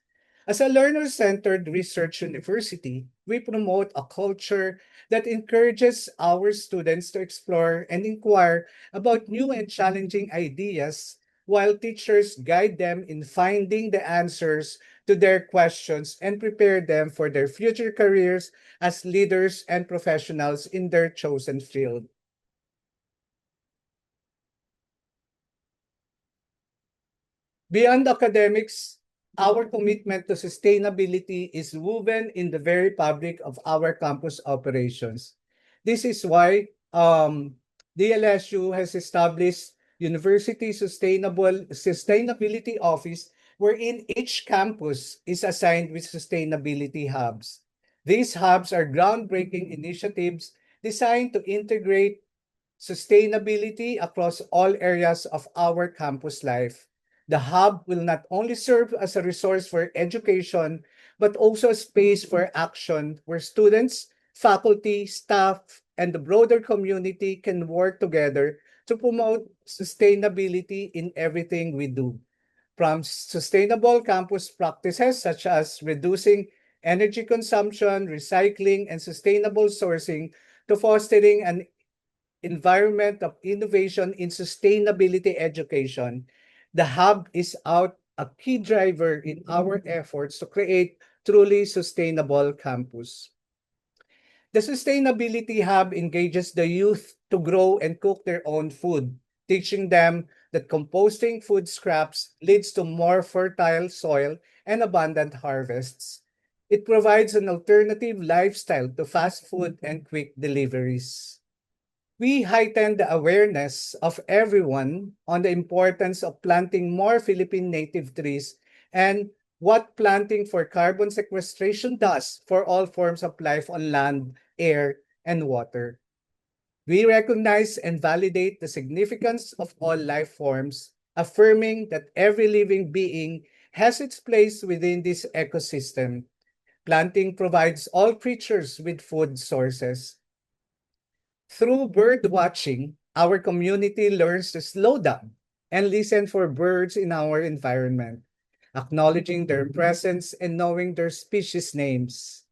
Speaker 4: As a learner-centered research university, we promote a culture that encourages our students to explore and inquire about new and challenging ideas, while teachers guide them in finding the answers to their questions and prepare them for their future careers as leaders and professionals in their chosen field. Beyond academics, our commitment to sustainability is woven in the very fabric of our campus operations. This is why DLSU has established University Sustainability Office, wherein each campus is assigned with sustainability hubs. These hubs are groundbreaking initiatives designed to integrate sustainability across all areas of our campus life. The hub will not only serve as a resource for education, but also a space for action where students, faculty, staff, and the broader community can work together to promote sustainability in everything we do. From sustainable campus practices such as reducing energy consumption, recycling, and sustainable sourcing to fostering an environment of innovation in sustainability education, the hub is out a key driver in our efforts to create truly sustainable campus. The Sustainability Hub engages the youth to grow and cook their own food, teaching them that composting food scraps leads to more fertile soil and abundant harvests. It provides an alternative lifestyle to fast food and quick deliveries. We heighten the awareness of everyone on the importance of planting more Philippine native trees and what planting for carbon sequestration does for all forms of life on land, air, and water. We recognize and validate the significance of all life forms, affirming that every living being has its place within this ecosystem. Planting provides all creatures with food sources. Through bird watching, our community learns to slow down and listen for birds in our environment, acknowledging their presence and knowing their species names.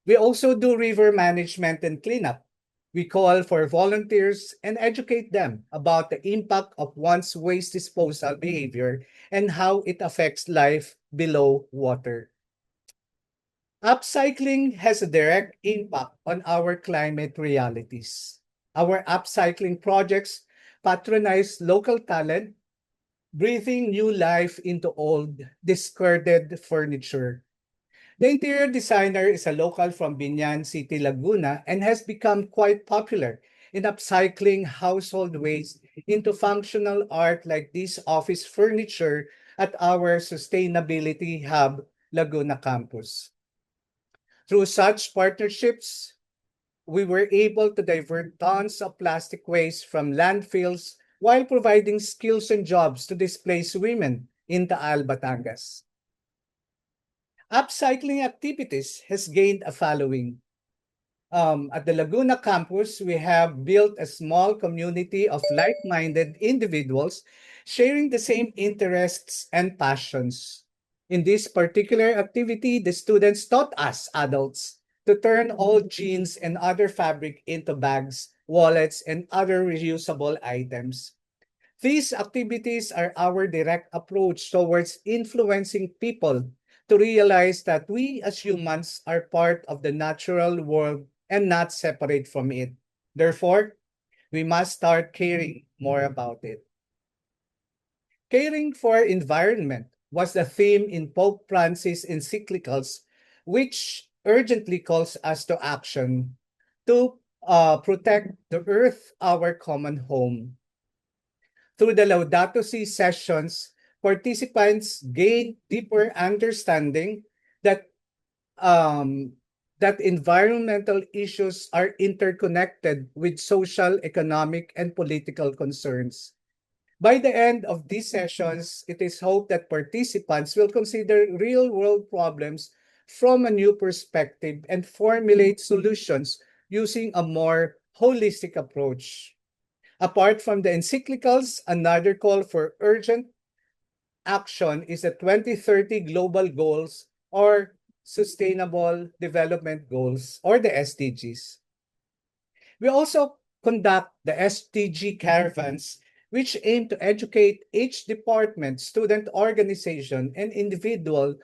Speaker 4: We also do river management and cleanup. We call for volunteers and educate them about the impact of one's waste disposal behavior and how it affects life below water. Upcycling has a direct impact on our climate realities. Our upcycling projects patronize local talent, breathing new life into old, discarded furniture. The interior designer is a local from Binyan City, Laguna, and has become quite popular in upcycling household waste into functional art like this office furniture at our Sustainability Hub Laguna campus. Through such partnerships, we were able to divert tons of plastic waste from landfills while providing skills and jobs to displaced women in Taal, Batangas. Upcycling activities has gained a following. At the Laguna campus, we have built a small community of like-minded individuals sharing the same interests and passions. In this particular activity, the students taught us adults to turn old jeans and other fabric into bags, wallets, and other reusable items. These activities are our direct approach towards influencing people to realize that we as humans are part of the natural world and not separate from it. Therefore, we must start caring more about it. Caring for environment was the theme in Pope Francis' encyclicals, which urgently calls us to action to protect the earth, our common home. Through the Laudato Si sessions, participants gained deeper understanding that that environmental issues are interconnected with social, economic, and political concerns. By the end of these sessions, it is hoped that participants will consider real-world problems from a new perspective and formulate solutions using a more holistic approach. Apart from the encyclicals, another call for urgent action is the 2030 Global Goals or Sustainable Development Goals or the SDGs. We also conduct the SDG caravans, which aim to educate each department, student organization, and individual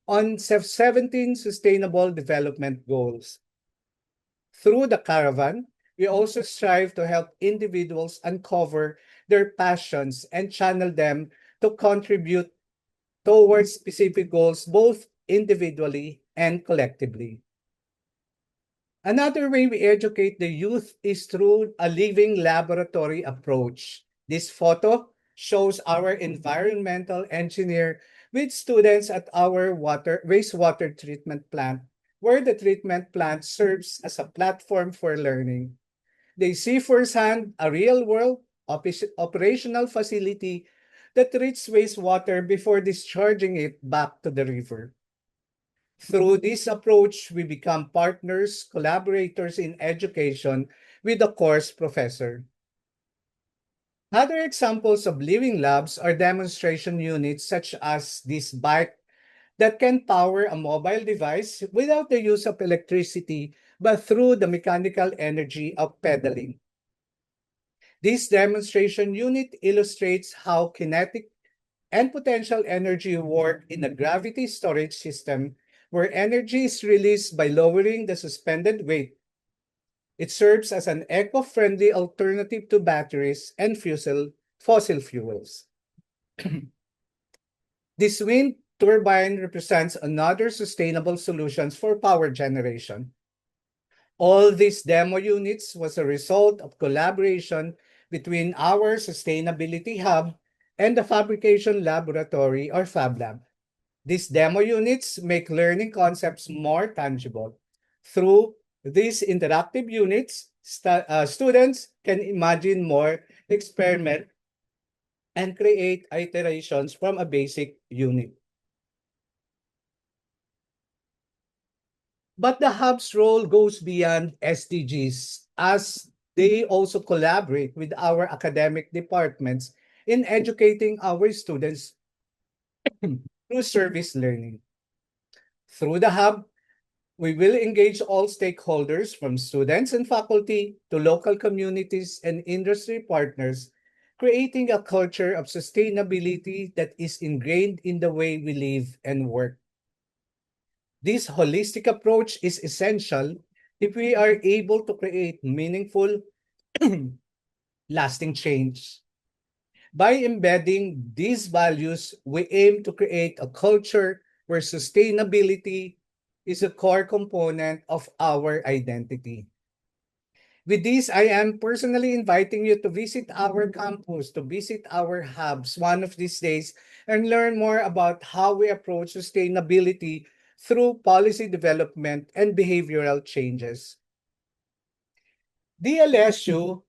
Speaker 4: on 17 Sustainable Development Goals. Through the caravan, we also strive to help individuals uncover their passions and channel them to contribute towards specific goals both individually and collectively. Another way we educate the youth is through a living laboratory approach. This photo shows our environmental engineer with students at our wastewater treatment plant, where the treatment plant serves as a platform for learning. They see firsthand a real-world operational facility that treats wastewater before discharging it back to the river. Through this approach, we become partners, collaborators in education with the course professor. Other examples of living labs are demonstration units such as this bike that can power a mobile device without the use of electricity, but through the mechanical energy of pedaling. This demonstration unit illustrates how kinetic and potential energy work in a gravity storage system where energy is released by lowering the suspended weight. It serves as an eco-friendly alternative to batteries and fossil fuels. This wind turbine represents another sustainable solutions for power generation. All these demo units was a result of collaboration between our Sustainability Hub and the Fabrication Laboratory or Fab Lab. These demo units make learning concepts more tangible. Through these interactive units, students can imagine more, experiment, and create iterations from a basic unit. But the hub's role goes beyond SDGs as they also collaborate with our academic departments in educating our students through service learning. Through the hub, we will engage all stakeholders from students and faculty to local communities and industry partners, creating a culture of sustainability that is ingrained in the way we live and work. This holistic approach is essential if we are able to create meaningful, lasting change. By embedding these values, we aim to create a culture where sustainability is a core component of our identity. With this, I am personally inviting you to visit our campus, to visit our hubs one of these days, and learn more about how we approach sustainability through policy development and behavioral changes. The LSU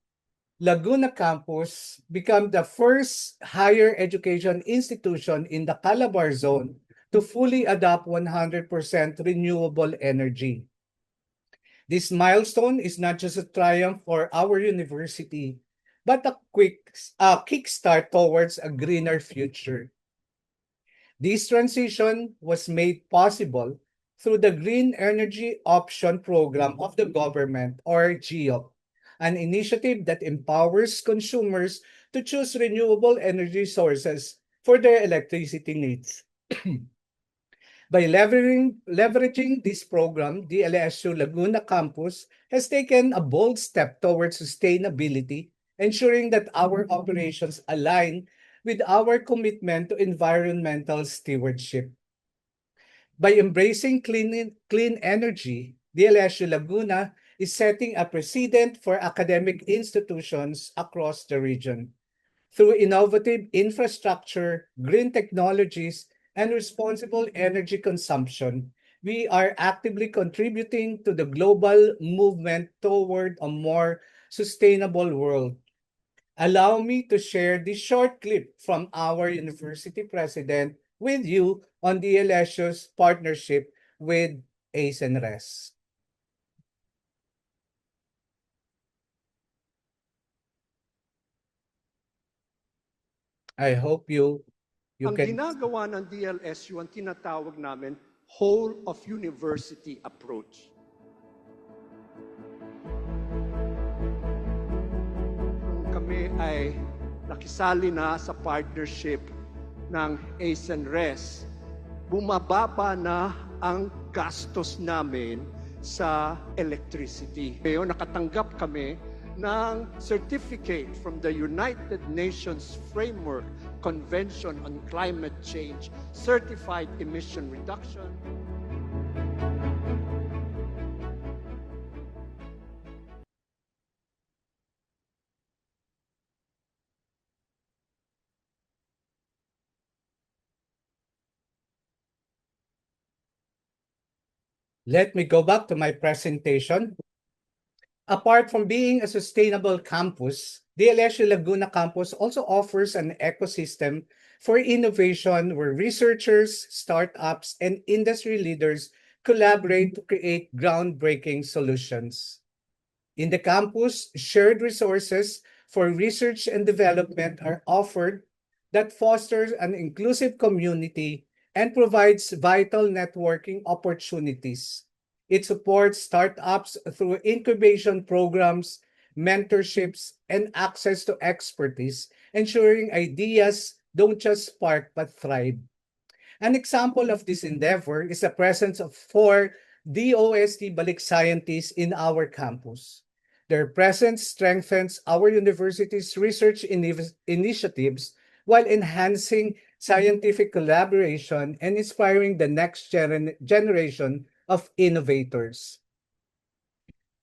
Speaker 4: Laguna campus became the first higher education institution in the Calabar zone to fully adopt 100% renewable energy. This milestone is not just a triumph for our university, but a quick kickstart towards a greener future. This transition was made possible through the Green Energy Option Program of the government, or GEOP, an initiative that empowers consumers to choose renewable energy sources for their electricity needs. By leveraging this program, the LSU Laguna campus has taken a bold step towards sustainability, ensuring that our operations align with our commitment to environmental stewardship. By embracing clean energy, the LSU Laguna is setting a precedent for academic institutions across the region. Through innovative infrastructure, green technologies, and responsible energy consumption, we are actively contributing to the global movement toward a more sustainable world. Allow me to share this short clip from our university president with you on the LSU's partnership with ACE and RES. I hope you
Speaker 5: Ang
Speaker 4: can...
Speaker 5: ginagawa ng DLSU ang tinatawag namin whole of university approach. Kami ay nakisali na sa partnership ng ACE and RES, bumababa na ang gastos namin sa electricity. Ngayon, nakatanggap kami ng certificate from the United Nations Framework Convention on Climate Change, Certified Emission Reduction.
Speaker 4: Let me go back to my presentation. Apart from being a sustainable campus, the LSU Laguna campus also offers an ecosystem for innovation where researchers, startups, and industry leaders collaborate to create groundbreaking solutions. In the campus, shared resources for research and development are offered that fosters an inclusive community and provides vital networking opportunities. It supports startups through incubation programs, mentorships, and access to expertise, ensuring ideas don't just spark but thrive. An example of this endeavor is the presence of 4 DOST Balik scientists in our campus. Their presence strengthens our university's research initiatives while enhancing scientific collaboration and inspiring the next generation of innovators.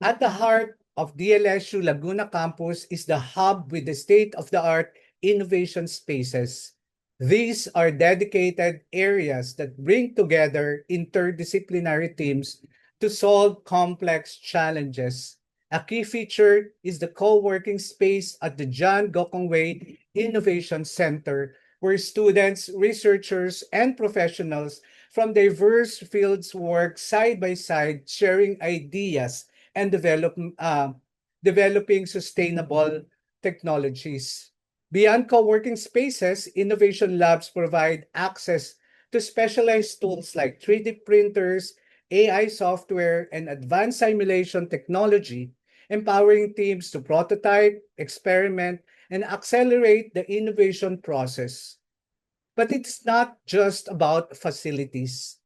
Speaker 4: At the heart of DLSU Laguna campus is the hub with the state-of-the-art innovation spaces. These are dedicated areas that bring together interdisciplinary teams to solve complex challenges. A key feature is the co-working space at the John Gokongwei Innovation Center, where students, researchers, and professionals from diverse fields work side by side, sharing ideas and developing sustainable technologies. Beyond co-working spaces, innovation labs provide access to specialized tools like 3D printers, AI software, and advanced simulation technology, empowering teams to prototype, experiment, and accelerate the innovation process. But it's not just about facilities.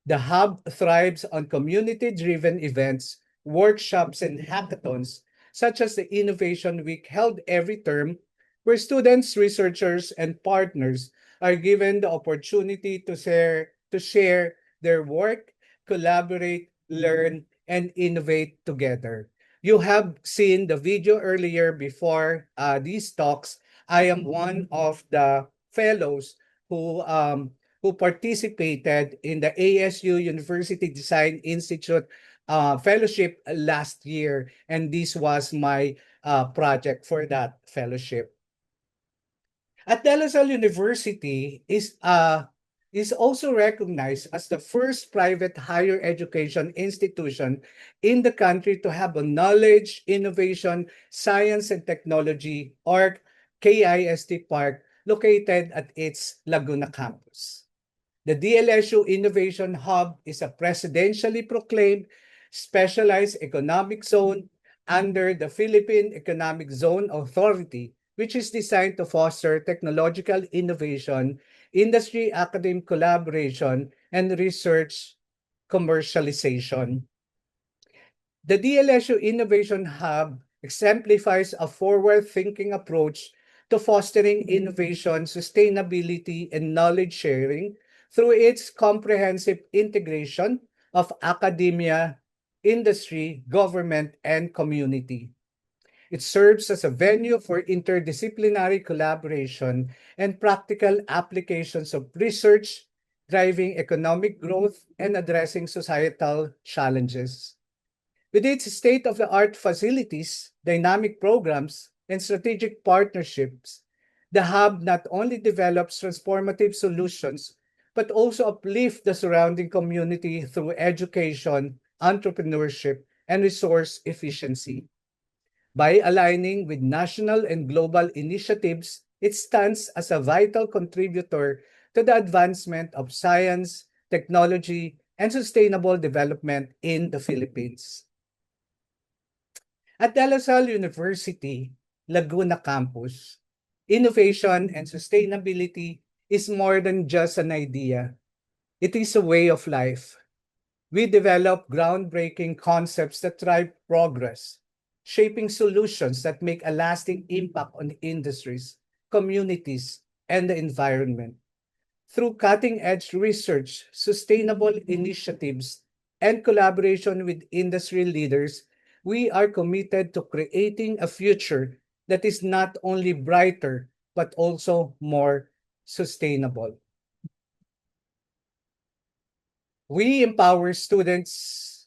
Speaker 4: The hub thrives on community-driven events, workshops, and hackathons, such as the Innovation Week held every term, where students, researchers, and partners are given the opportunity to share their work, collaborate, learn, and innovate together. You have seen the video earlier before these talks. I am one of the fellows who um, who participated in the ASU University Design Institute fellowship last year, and this was my project for that fellowship. At De La Salle University is also recognized as the first private higher education institution in the country to have a Knowledge, Innovation, Science and Technology or KIST Park located at its Laguna campus. The DLSU Innovation Hub is a presidentially proclaimed specialized economic zone under the Philippine Economic Zone Authority, which is designed to foster technological innovation, industry academic collaboration, and research commercialization. The DLSU Innovation Hub exemplifies a forward-thinking approach to fostering innovation, sustainability, and knowledge sharing through its comprehensive integration of academia, industry, government, and community. It serves as a venue for interdisciplinary collaboration and practical applications of research, driving economic growth and addressing societal challenges. With its state-of-the-art facilities, dynamic programs, and strategic partnerships, the hub not only develops transformative solutions, but also uplift the surrounding community through education, entrepreneurship, and resource efficiency. By aligning with national and global initiatives, it stands as a vital contributor to the advancement of science, technology, and sustainable development in the Philippines. At De La Salle University, Laguna campus, innovation and sustainability is more than just an idea. It is a way of life. We develop groundbreaking concepts that drive progress, shaping solutions that make a lasting impact on industries, communities, and the environment. Through cutting-edge research, sustainable initiatives, and collaboration with industry leaders, we are committed to creating a future that is not only brighter, but also more sustainable. We empower students,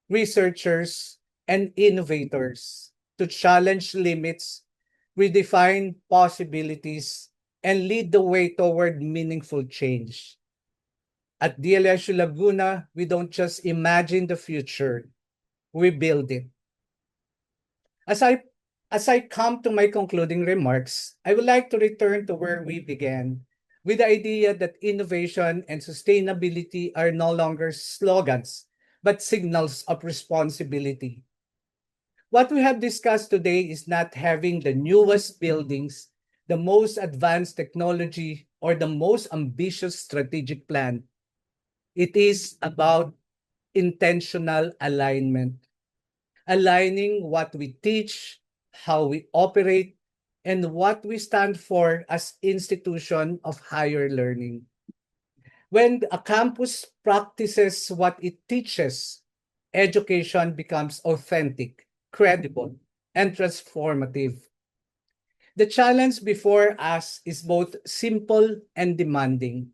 Speaker 4: researchers, and innovators to challenge limits, redefine possibilities, and lead the way toward meaningful change. At DLSU Laguna, we don't just imagine the future, we build it. As I come to my concluding remarks, I would like to return to where we began, with the idea that innovation and sustainability are no longer slogans, but signals of responsibility. What we have discussed today is not having the newest buildings, the most advanced technology, or the most ambitious strategic plan. It is about intentional alignment, aligning what we teach, how we operate, and what we stand for as institution of higher learning. When a campus practices what it teaches, education becomes authentic, credible, and transformative. The challenge before us is both simple and demanding.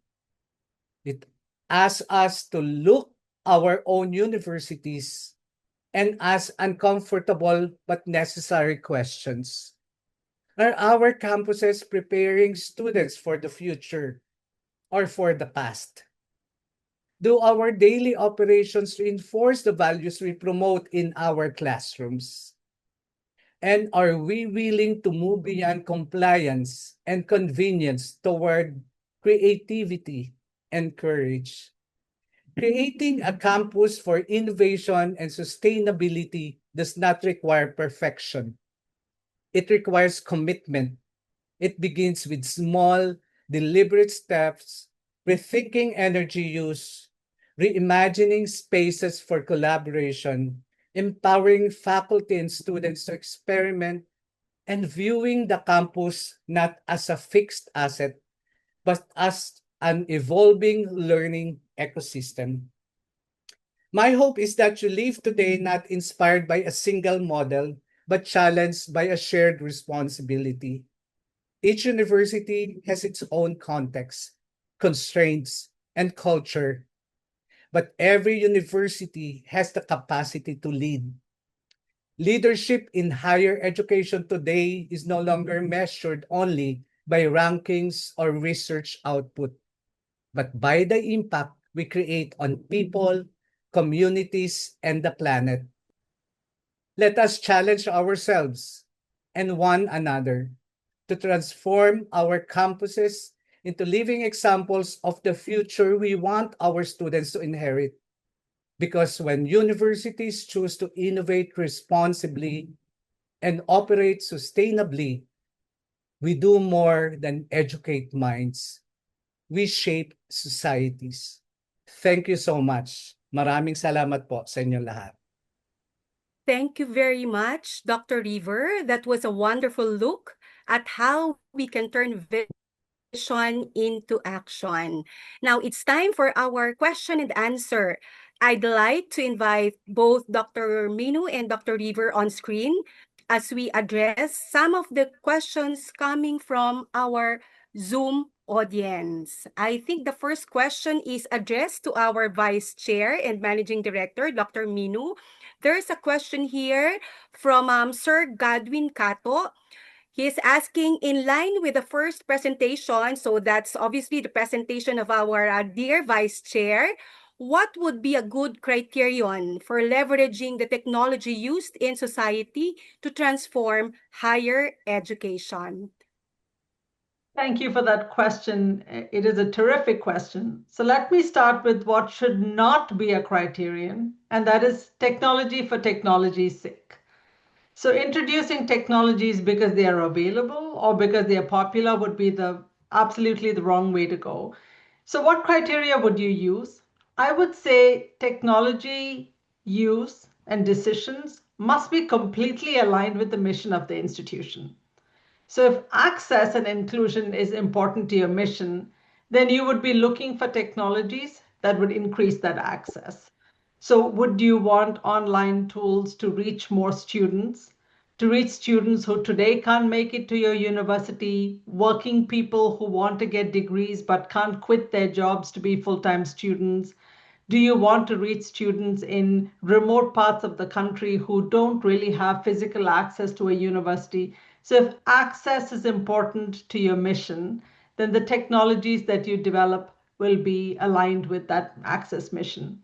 Speaker 4: It asks us to look our own universities and ask uncomfortable but necessary questions. Are our campuses preparing students for the future or for the past? Do our daily operations reinforce the values we promote in our classrooms? And are we willing to move beyond compliance and convenience toward creativity and courage? Creating a campus for innovation and sustainability does not require perfection. It requires commitment. It begins with small, deliberate steps, rethinking energy use, reimagining spaces for collaboration, empowering faculty and students to experiment, and viewing the campus not as a fixed asset, but as an evolving learning ecosystem. My hope is that you leave today not inspired by a single model, but challenged by a shared responsibility. Each university has its own context, constraints, and culture, but every university has the capacity to lead. Leadership in higher education today is no longer measured only by rankings or research output, but by the impact we create on people, communities, and the planet. Let us challenge ourselves and one another to transform our campuses into living examples of the future we want our students to inherit. Because when universities choose to innovate responsibly and operate sustainably, we do more than educate minds. We shape societies. Thank you so much. Maraming salamat po sa inyong lahat.
Speaker 1: Thank you very much, Dr. River. That was a wonderful look at how we can turn vision into action. Now it's time for our question and answer. I'd like to invite both Dr. Minu and Dr. River on screen as we address some of the questions coming from our Zoom audience. I think the first question is addressed to our Vice Chair and Managing Director, Dr. Minu. There's a question here from Sir Godwin Cato. He's asking, in line with the first presentation, so that's obviously the presentation of our dear Vice Chair, what would be a good criterion for leveraging the technology used in society to transform higher education?
Speaker 2: Thank you for that question. It is a terrific question. So let me start with what should not be a criterion, and that is technology for technology's sake. So introducing technologies because they are available or because they are popular would be absolutely the wrong way to go. So what criteria would you use? I would say technology use and decisions must be completely aligned with the mission of the institution. So if access and inclusion is important to your mission, then you would be looking for technologies that would increase that access. So would you want online tools to reach more students, to reach students who today can't make it to your university, working people who want to get degrees but can't quit their jobs to be full-time students? Do you want to reach students in remote parts of the country who don't really have physical access to a university? So if access is important to your mission, then the technologies that you develop will be aligned with that access mission.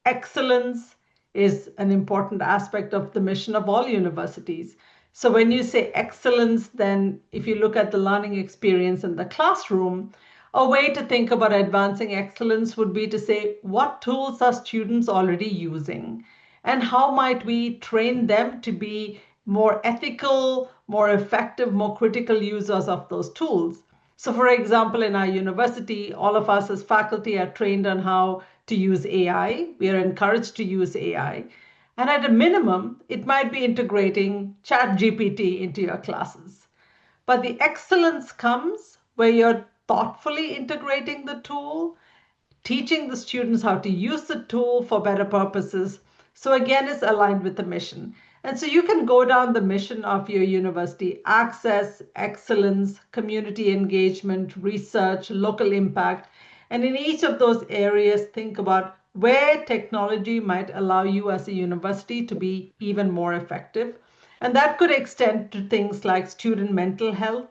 Speaker 2: Excellence is an important aspect of the mission of all universities. So when you say excellence, then if you look at the learning experience in the classroom, a way to think about advancing excellence would be to say, what tools are students already using? And how might we train them to be more ethical, more effective, more critical users of those tools? So for example, in our university, all of us as faculty are trained on how to use AI. We are encouraged to use AI. And at a minimum, it might be integrating ChatGPT into your classes. But the excellence comes where you're thoughtfully integrating the tool, teaching the students how to use the tool for better purposes. So again, it's aligned with the mission. And so you can go down the mission of your university: access, excellence, community engagement, research, local impact. And in each of those areas, think about where technology might allow you as a university to be even more effective. And that could extend to things like student mental health,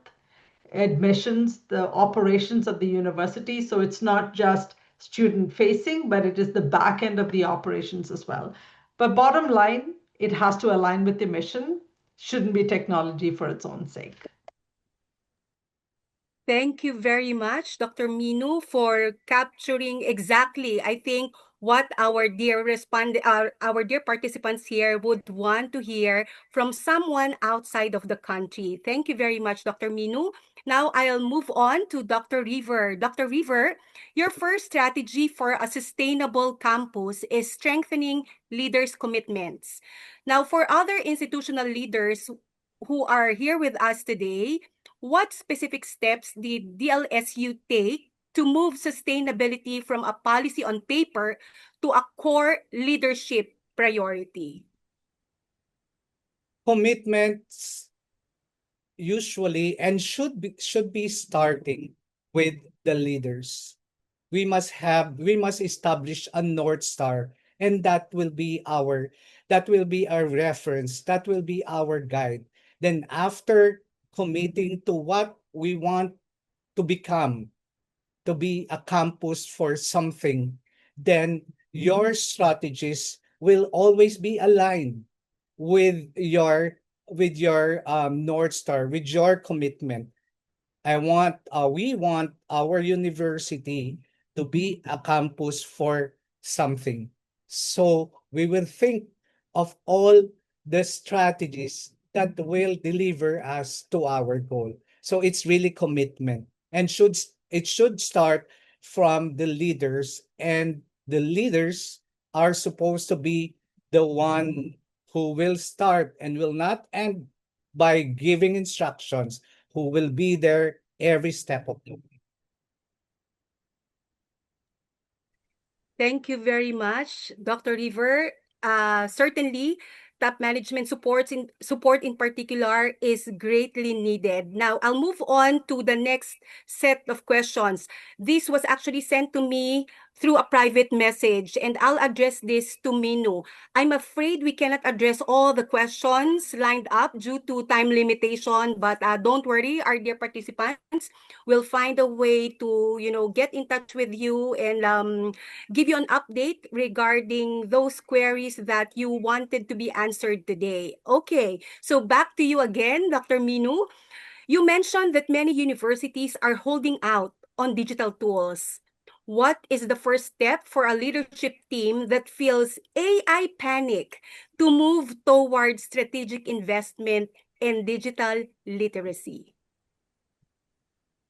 Speaker 2: admissions, the operations of the university. So it's not just student facing, but it is the back end of the operations as well. But bottom line, it has to align with the mission, shouldn't be technology for its own sake.
Speaker 1: Thank you very much, Dr. Minu, for capturing exactly, I think, what our dear participants here would want to hear from someone outside of the country. Thank you very much, Dr. Minu. Now I'll move on to Dr. River. Dr. River, your first strategy for a sustainable campus is strengthening leaders' commitments. Now, for other institutional leaders who are here with us today, what specific steps did DLSU take to move sustainability from a policy on paper to a core leadership priority?
Speaker 4: Commitments usually and should be starting with the leaders. We must establish a North Star, and that will be our reference, that will be our guide. Then after committing to what we want to become, to be a campus for something, then your strategies will always be aligned with your North Star, with your commitment. We want our university to be a campus for something. So we will think of all the strategies that will deliver us to our goal. So it's really commitment, and it should start from the leaders, and the leaders are supposed to be the one who will start and will not end by giving instructions, who will be there every step of the way.
Speaker 1: Thank you very much, Dr. River. Certainly, top management support in particular is greatly needed. Now, I'll move on to the next set of questions. This was actually sent to me through a private message, and I'll address this to Minu. I'm afraid we cannot address all the questions lined up due to time limitation, but don't worry, our dear participants. We'll find a way to, get in touch with you and give you an update regarding those queries that you wanted to be answered today. Okay, so back to you again, Dr. Minu. You mentioned that many universities are holding out on digital tools. What is the first step for a leadership team that feels AI panic to move towards strategic investment in digital literacy?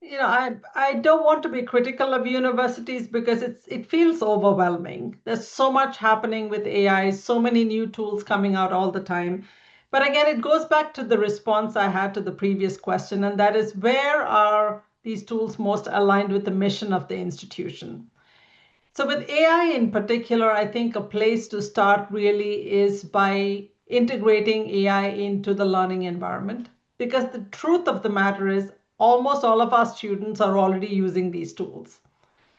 Speaker 2: I don't want to be critical of universities because it feels overwhelming. There's so much happening with AI, so many new tools coming out all the time. But again, it goes back to the response I had to the previous question, and that is, where are these tools most aligned with the mission of the institution? So with AI in particular, I think a place to start really is by integrating AI into the learning environment. Because the truth of the matter is, almost all of our students are already using these tools.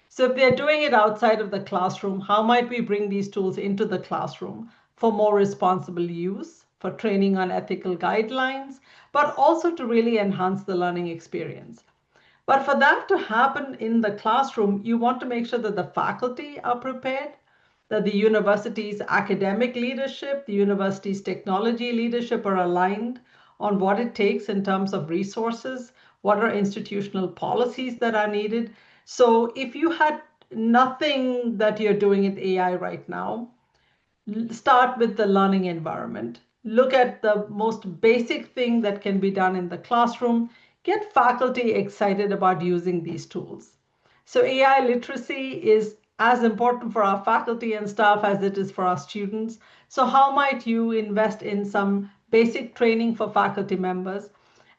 Speaker 2: So if they're doing it outside of the classroom, how might we bring these tools into the classroom for more responsible use, for training on ethical guidelines, but also to really enhance the learning experience? But for that to happen in the classroom, you want to make sure that the faculty are prepared, that the university's academic leadership, the university's technology leadership are aligned on what it takes in terms of resources, what are institutional policies that are needed. So if you had nothing that you're doing with AI right now, start with the learning environment. Look at the most basic thing that can be done in the classroom. get faculty excited about using these tools. So AI literacy is as important for our faculty and staff as it is for our students. So how might you invest in some basic training for faculty members?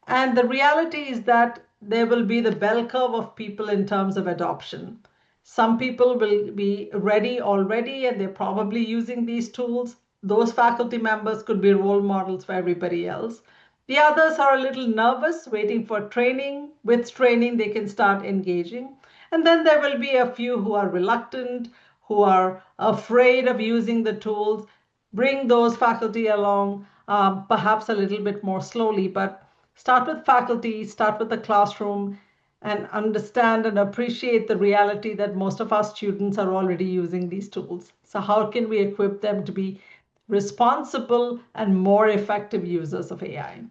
Speaker 2: And the reality is that there will be the bell curve of people in terms of adoption. Some people will be ready already and they're probably using these tools. Those faculty members could be role models for everybody else. The others are a little nervous, waiting for training. With training, they can start engaging. And then there will be a few who are reluctant, who are afraid of using the tools. Bring those faculty along, perhaps a little bit more slowly, but start with faculty, start with the classroom, and understand and appreciate the reality that most of our students are already using these tools. So how can we equip them to be responsible and more effective users of AI?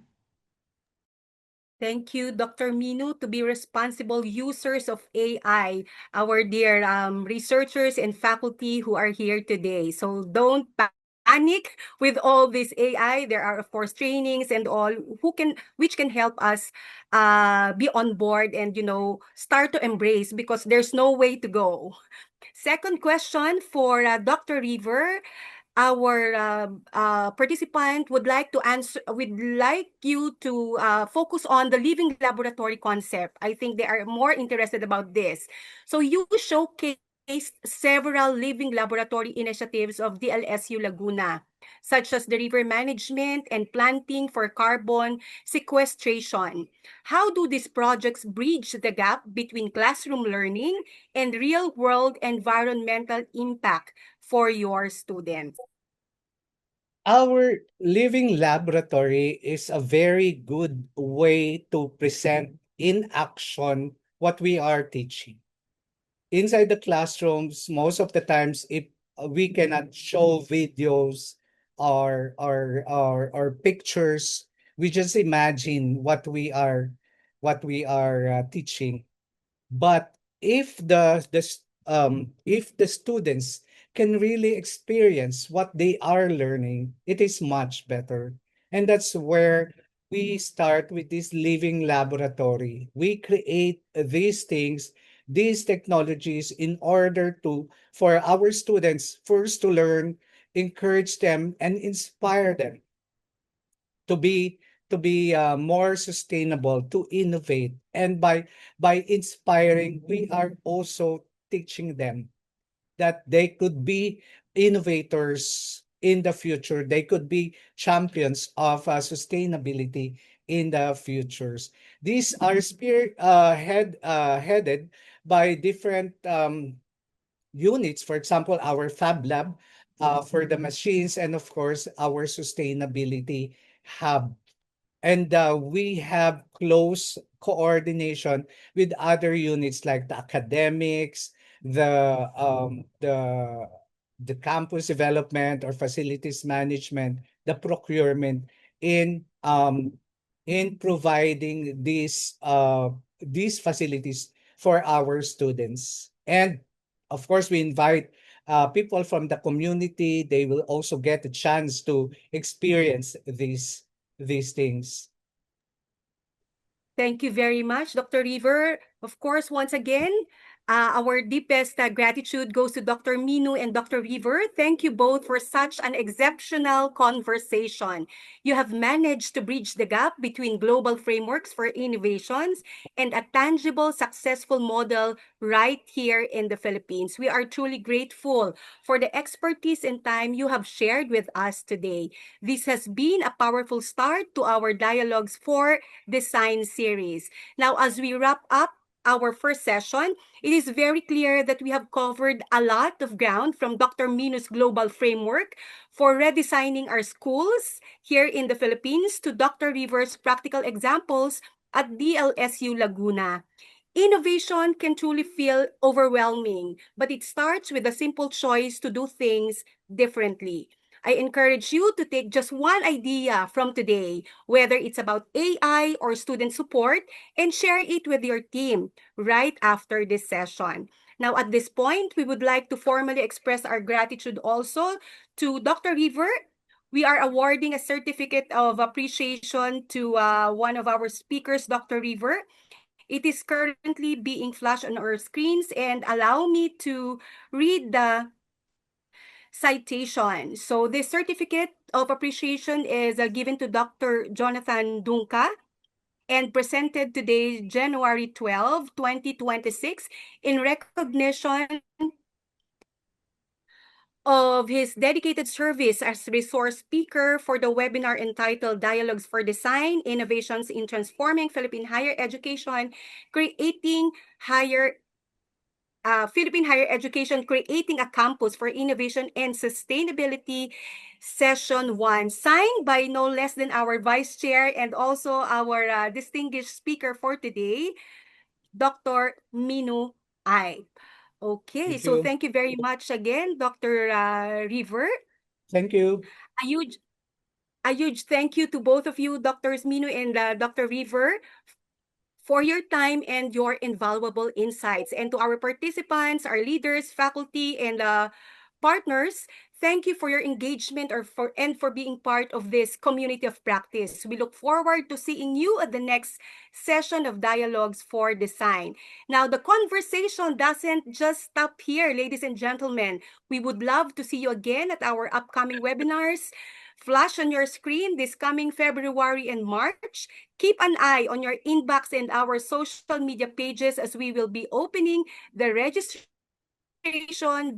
Speaker 1: Thank you, Dr. Minu, to be responsible users of AI, our dear researchers and faculty who are here today. So don't panic with all this AI. There are, of course, trainings and all which can help us be on board and, start to embrace, because there's no way to go. Second question for Dr. River. Our participant would like to answer. Would like you to focus on the living laboratory concept. I think they are more interested about this. So you showcased several living laboratory initiatives of DLSU Laguna, such as the river management and planting for carbon sequestration. How do these projects bridge the gap between classroom learning and real-world environmental impact for your students?
Speaker 4: Our living laboratory is a very good way to present in action what we are teaching. Inside the classrooms, most of the times, if we cannot show videos or pictures, we just imagine what we are teaching. But if the students can really experience what they are learning, it is much better. And that's where we start with this living laboratory. We create these things, these technologies in order for our students first to learn, encourage them, and inspire them to be more sustainable, to innovate. And by inspiring, we are also teaching them that they could be innovators in the future. They could be champions of sustainability in the futures. These are headed by different units. For example, our Fab Lab for the machines, and of course, our sustainability hub. And we have close coordination with other units like the academics, the campus development or facilities management, the procurement in providing these facilities for our students. And of course, we invite people from the community. They will also get a chance to experience these things.
Speaker 1: Thank you very much, Dr. River. Of course, once again, our deepest gratitude goes to Dr. Minu and Dr. River. Thank you both for such an exceptional conversation. You have managed to bridge the gap between global frameworks for innovations and a tangible, successful model right here in the Philippines. We are truly grateful for the expertise and time you have shared with us today. This has been a powerful start to our Dialogues for Design series. Now, as we wrap up our first session, it is very clear that we have covered a lot of ground, from Dr. Minu's global framework for redesigning our schools here in the Philippines to Dr. River's practical examples at DLSU Laguna. Innovation can truly feel overwhelming, but it starts with a simple choice to do things differently. I encourage you to take just one idea from today, whether it's about AI or student support, and share it with your team right after this session. Now, at this point, we would like to formally express our gratitude also to Dr. River, we are awarding a certificate of appreciation to one of our speakers, Dr. River. It is currently being flashed on our screens, and allow me to read the citation. So this certificate of appreciation is given to Dr. Jonathan Dungca and presented today, January 12, 2026, in recognition of his dedicated service as resource speaker for the webinar entitled Dialogues for Design, Innovations in Transforming Philippine Higher Education, Creating Philippine Higher Education, Creating a Campus for Innovation and Sustainability, Session 1, signed by no less than our Vice Chair and also our distinguished speaker for today, Dr. Minu Ipe. Okay,
Speaker 4: Thank
Speaker 1: so
Speaker 4: you.
Speaker 1: thank you very much again, Dr. River.
Speaker 4: Thank you.
Speaker 1: A huge thank you to both of you, Drs. Minu and Dr. River, for your time and your invaluable insights. And to our participants, our leaders, faculty, and partners, thank you for your engagement and for being part of this community of practice. We look forward to seeing you at the next session of Dialogues for Design. Now, the conversation doesn't just stop here, ladies and gentlemen. We would love to see you again at our upcoming webinars. Flash on your screen this coming February and March. Keep an eye on your inbox and our social media pages, as we will be opening the registration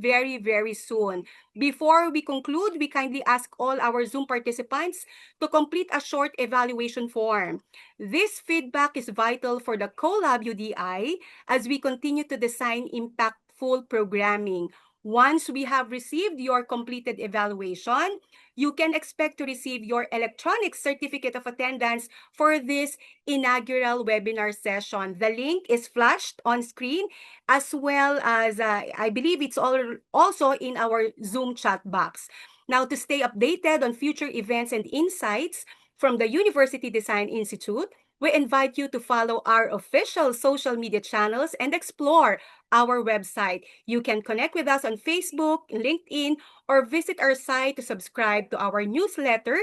Speaker 1: very, very soon. Before we conclude, we kindly ask all our Zoom participants to complete a short evaluation form. This feedback is vital for the CoLab UDI as we continue to design impactful programming. Once we have received your completed evaluation, you can expect to receive your electronic certificate of attendance for this inaugural webinar session. The link is flashed on screen, as well as I believe it's also in our Zoom chat box. Now, to stay updated on future events and insights from the University Design Institute, we invite you to follow our official social media channels and explore our website. You can connect with us on Facebook, LinkedIn, or visit our site to subscribe to our newsletter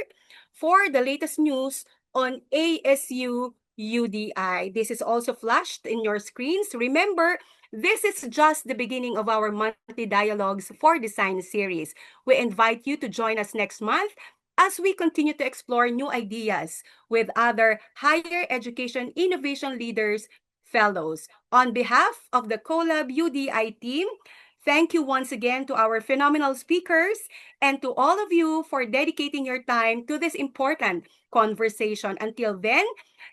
Speaker 1: for the latest news on ASU UDI. This is also flashed in your screens. Remember, this is just the beginning of our monthly Dialogues for Design series. We invite you to join us next month as we continue to explore new ideas with other higher education innovation leaders, fellows. On behalf of the CoLab UDI team, thank you once again to our phenomenal speakers and to all of you for dedicating your time to this important conversation. Until then,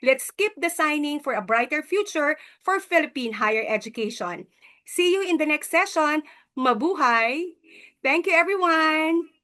Speaker 1: let's keep designing for a brighter future for Philippine higher education. See you in the next session. Mabuhay! Thank you, everyone!